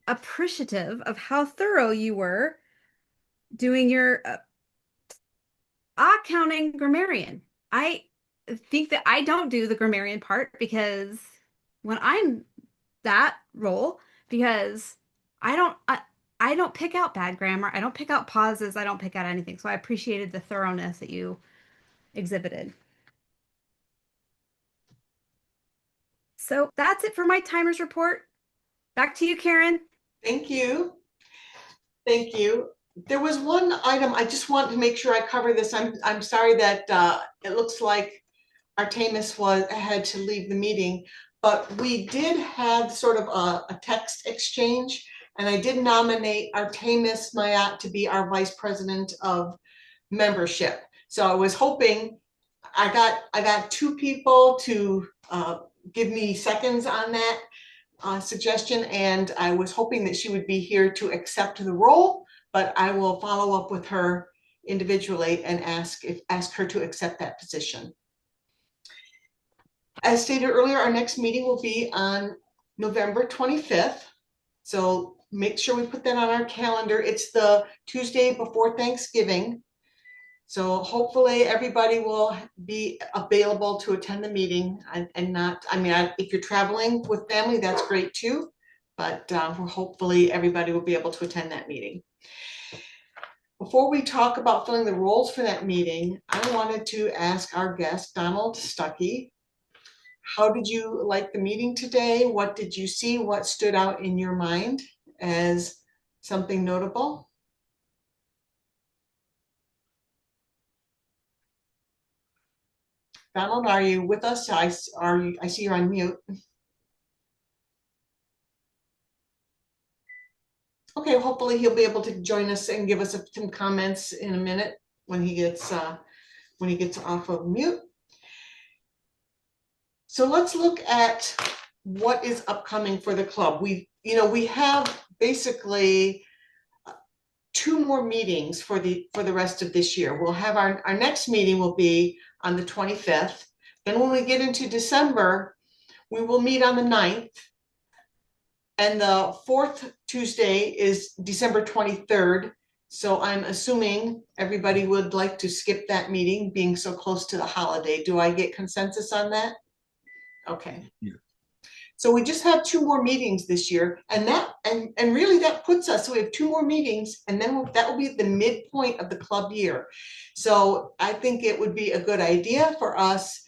appreciative of how thorough you were doing your counting grammarian. I think that I don't do the grammarian part because when I'm that role, because I don't pick out bad grammar, I don't pick out pauses, I don't pick out anything. So I appreciated the thoroughness that you exhibited. So that's it for my timers report. Back to you, Karen. Thank you. Thank you. There was one item I just want to make sure I cover this. I'm sorry that it looks like Artemis had to leave the meeting, but we did have sort of a text exchange, and I did nominate Artemis Mayat to be our vice president of membership. So I was hoping I got 2 people to give me seconds on that suggestion, and I was hoping that she would be here to accept the role, but I will follow up with her individually and ask her to accept that position. As stated earlier, our next meeting will be on November 25th. So make sure we put that on our calendar. It's the Tuesday before Thanksgiving. So hopefully everybody will be available to attend the meeting and not, if you're traveling with family, that's great too. But hopefully everybody will be able to attend that meeting. Before we talk about filling the roles for that meeting, I wanted to ask our guest, Donald Stuckey, how did you like the meeting today? What did you see? What stood out in your mind as something notable? Donald, are you with us? I see you're on mute. Okay, hopefully he'll be able to join us and give us some comments in a minute when he gets off of mute. So let's look at what is upcoming for the club. We have basically 2 more meetings for the rest of this year. We'll have our next meeting will be on the 25th. Then when we get into December, we will meet on the 9th. And the 4th Tuesday is December 23rd. So I'm assuming everybody would like to skip that meeting being so close to the holiday. Do I get consensus on that? Okay. Yeah. So we just have 2 more meetings this year, and really that puts us, so we have 2 more meetings, and then that will be the midpoint of the club year. So I think it would be a good idea for us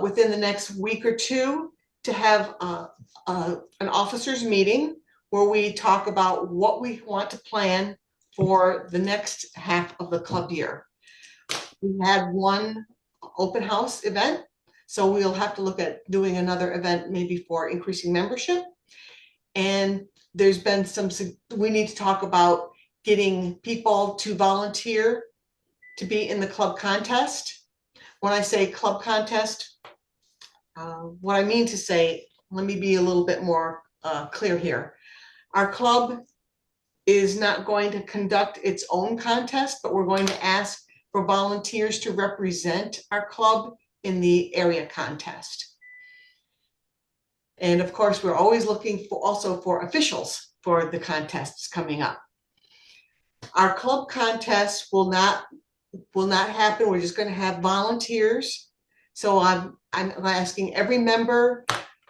within the next week or 2 to have an officers meeting where we talk about what we want to plan for the next half of the club year. We had 1 open house event, so we'll have to look at doing another event maybe for increasing membership. And there's been we need to talk about getting people to volunteer to be in the club contest. When I say club contest, what I mean to say, let me be a little bit more clear here. Our club is not going to conduct its own contest, but we're going to ask for volunteers to represent our club in the area contest. And of course, we're always looking for also for officials for the contests coming up. Our club contest will not happen. We're just going to have volunteers. So I'm asking every member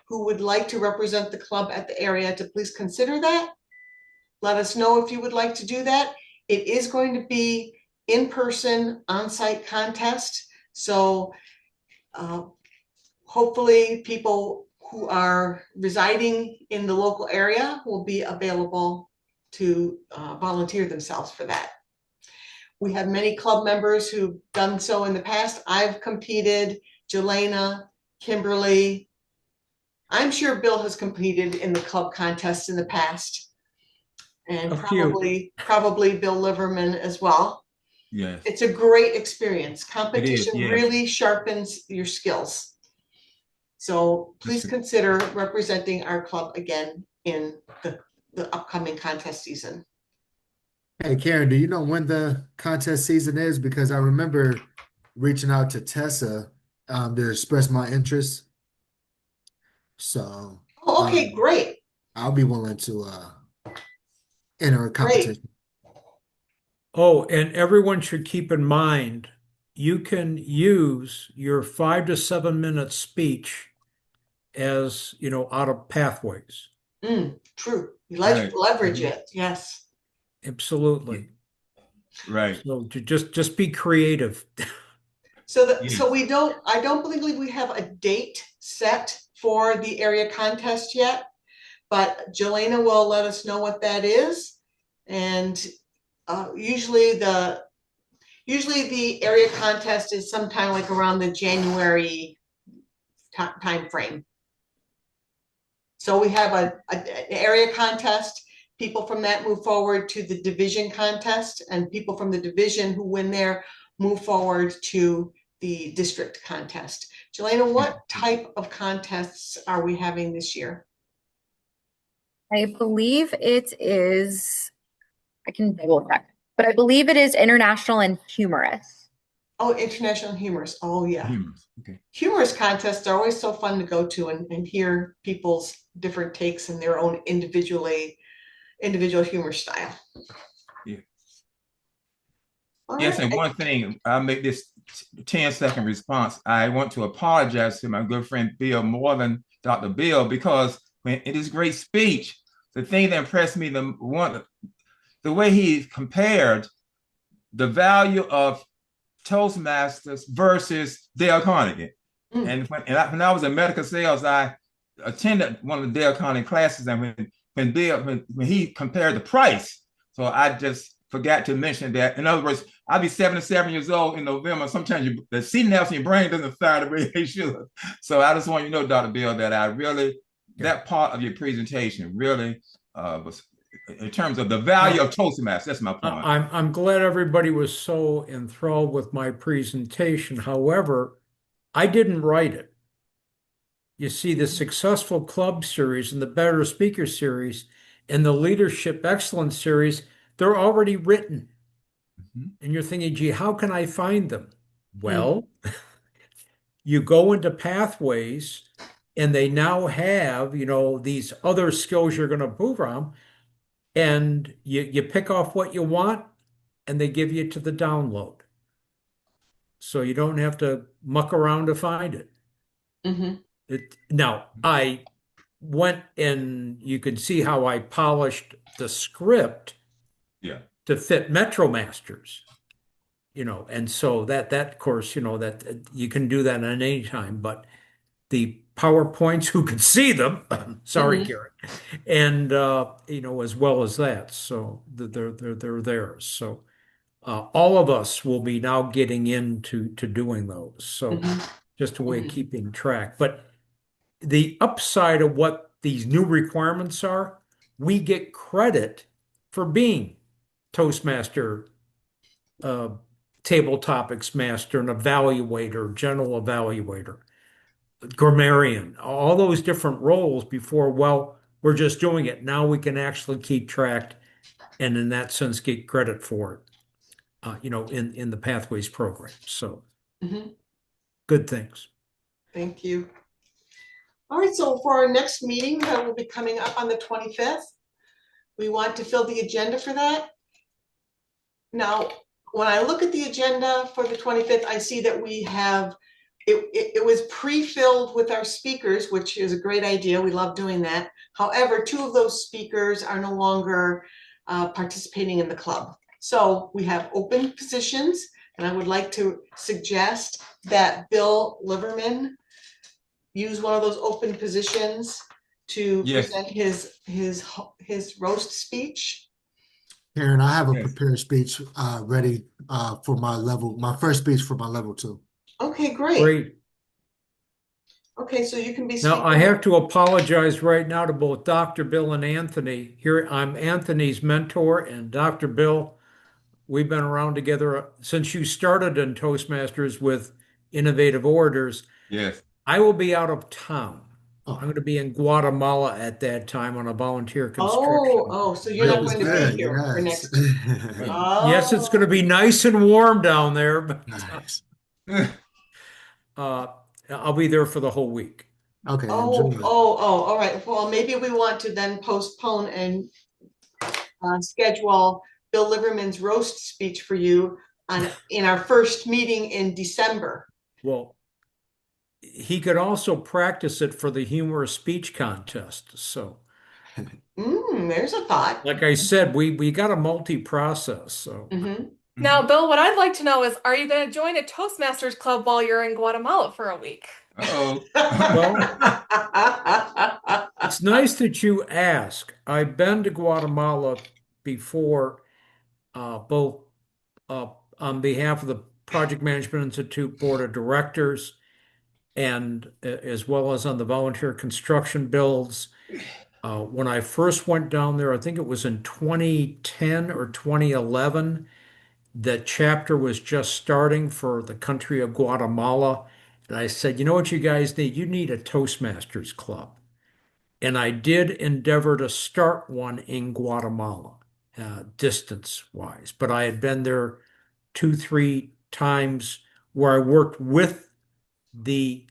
who would like to represent the club at the area to please consider that. Let us know if you would like to do that. It is going to be in-person, on-site contest. So hopefully people who are residing in the local area will be available to volunteer themselves for that. We have many club members who've done so in the past. I've competed, Jelena, Kimberly. I'm sure Bill has competed in the club contests in the past. And probably Bill Liverman as well. Yes. It's a great experience. Competition yes. really sharpens your skills. So please consider representing our club again in the upcoming contest season. Hey, Karen, do you know when the contest season is? Because I remember reaching out to Tessa to express my interest. So, Oh, okay, great. I'll be willing to enter a competition. Oh, and everyone should keep in mind, you can use your 5 to 7 minute speech as, out of pathways. True. Right. Leverage it. Yes. Absolutely. Right. So to just be creative. So I don't believe we have a date set for the area contest yet, but Jelena will let us know what that is. And usually the area contest is sometime like around the January time frame. So we have an area contest. People from that move forward to the division contest, and people from the division who win there move forward to the district contest. Jelena, what type of contests are we having this year? I believe it is, I can double check, but I believe it is international and humorous. Oh, international humorous. Oh, yeah. Humorous. Okay. Humorous contests are always so fun to go to and hear people's different takes and their own individual humor style. Yeah. All Yes, right. and one thing, I'll make this 10-second response. I want to apologize to my good friend Bill more than Dr. Bill, because in his great speech, the thing that impressed me the way he compared the value of Toastmasters versus Dale Carnegie. And when I was in medical sales, I attended one of the Dale Carnegie classes, and when he compared the price, so I just forgot to mention that. In other words, I'll be 77 years old in November. Sometimes the synapse in your brain doesn't fire the way they should. So I just want you to know, Dr. Bill, that that part of your presentation really was, in terms of the value of Toastmasters. That's my point. I'm glad everybody was so enthralled with my presentation. However, I didn't write it. You see, the Successful Club series and the Better Speaker series and the Leadership Excellence series, they're already written. And you're thinking, gee, how can I find them? Well, you go into Pathways and they now have, these other skills you're going to improve on, and you pick off what you want and they give you to the download. So you don't have to muck around to find it. Now, I went and you could see how I polished the script to fit MetroMasters, and so that course, that you can do that at any time, but the PowerPoints, who can see them, sorry, Karen, and as well as that, so they're there. So all of us will be now getting into doing those. So just a way of keeping track. But the upside of what these new requirements are, we get credit for being Toastmaster, table topics master, an evaluator, general evaluator, grammarian, all those different roles before. Well, We're just doing it. Now we can actually keep track and in that sense get credit for it, in the Pathways program. So Mhm. good things. Thank you. All right, so for our next meeting that will be coming up on the 25th, we want to fill the agenda for that. Now, when I look at the agenda for the 25th, I see that we have, it was pre-filled with our speakers, which is a great idea. We love doing that. However, two of those speakers are no longer participating in the club. So we have open positions, and I would like to suggest that Bill Liverman use one of those open positions to Yes. present his roast speech. Karen, I have a Yes. prepared speech ready for my first speech for my level 2. Okay, great. Great. Okay, so you can be Now, I speaking. have to apologize right now to both Dr. Bill and Anthony. Here, I'm Anthony's mentor, and Dr. Bill, we've been around together since you started in Toastmasters with Innovative Orators. Yes. I will be out of town. Oh. I'm going to be in Guatemala at that time on a volunteer construction. So you're not going to be Understood, here for yes. next week. Yes, it's going to be nice and warm down there, but Nice. I'll be there for the whole week. Okay, enjoy. All right. Well, maybe we want to then postpone and schedule Bill Liverman's roast speech for you in our first meeting in December. Well, he could also practice it for the humorous speech contest. So, There's a thought. like I said, we got a multi-process. So, Now, Bill, what I'd like to know is, are you going to join a Toastmasters club while you're in Guatemala for a week? Uh-oh. it's nice that you ask. I've been to Guatemala before, both on behalf of the Project Management Institute Board of Directors and as well as on the volunteer construction builds. When I first went down there, I think it was in 2010 or 2011, the chapter was just starting for the country of Guatemala. And I said, you know what you guys need? You need a Toastmasters club. And I did endeavor to start one in Guatemala, distance-wise. But I had been there 2, 3 times where I worked with the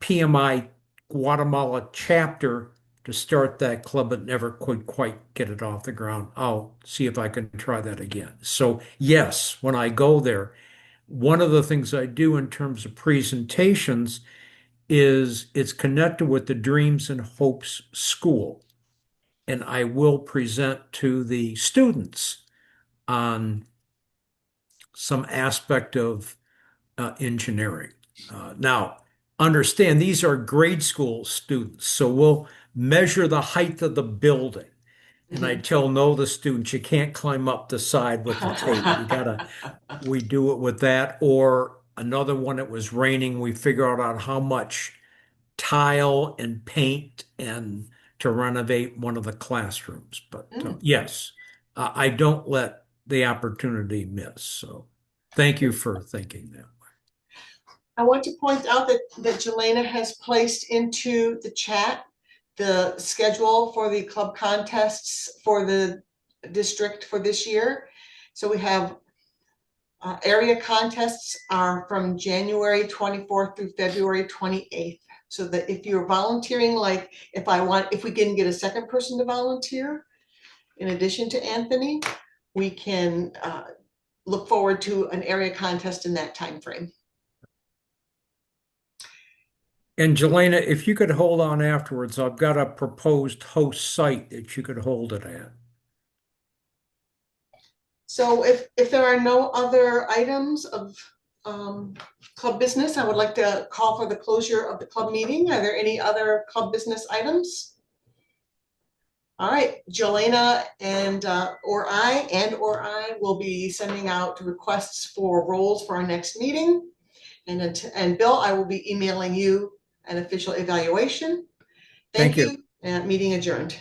PMI Guatemala chapter to start that club, but never could quite get it off the ground. I'll see if I can try that again. So yes, when I go there, one of the things I do in terms of presentations is it's connected with the Dreams and Hopes School. And I will present to the students on some aspect of engineering. Now, understand these are grade school students, so we'll measure the height of the building. And I tell the students, you can't climb up the side with the tape. We do it with that. Or another one, it was raining, we figure out how much tile and paint and to renovate one of the classrooms. But yes, I don't let the opportunity miss. So thank you for thinking that. I want to point out that Jelena has placed into the chat the schedule for the club contests for the district for this year. So we have area contests are from January 24th through February 28th. So that if you're volunteering, like if we can get a second person to volunteer, in addition to Anthony, we can look forward to an area contest in that time frame. And Jelena, if you could hold on afterwards, I've got a proposed host site that you could hold it at. So if there are no other items of club business, I would like to call for the closure of the club meeting. Are there any other club business items? All right, Jelena and or I will be sending out requests for roles for our next meeting. And Bill, I will be emailing you an official evaluation. Thank you. And meeting adjourned.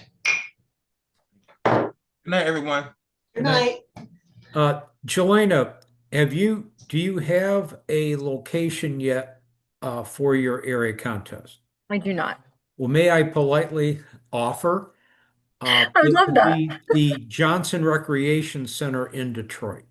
Good night, everyone. Good night. Jelena, do you have a location yet for your area contest? I do not. Well, may I politely offer? I would It love would that. be the Johnson Recreation Center in Detroit.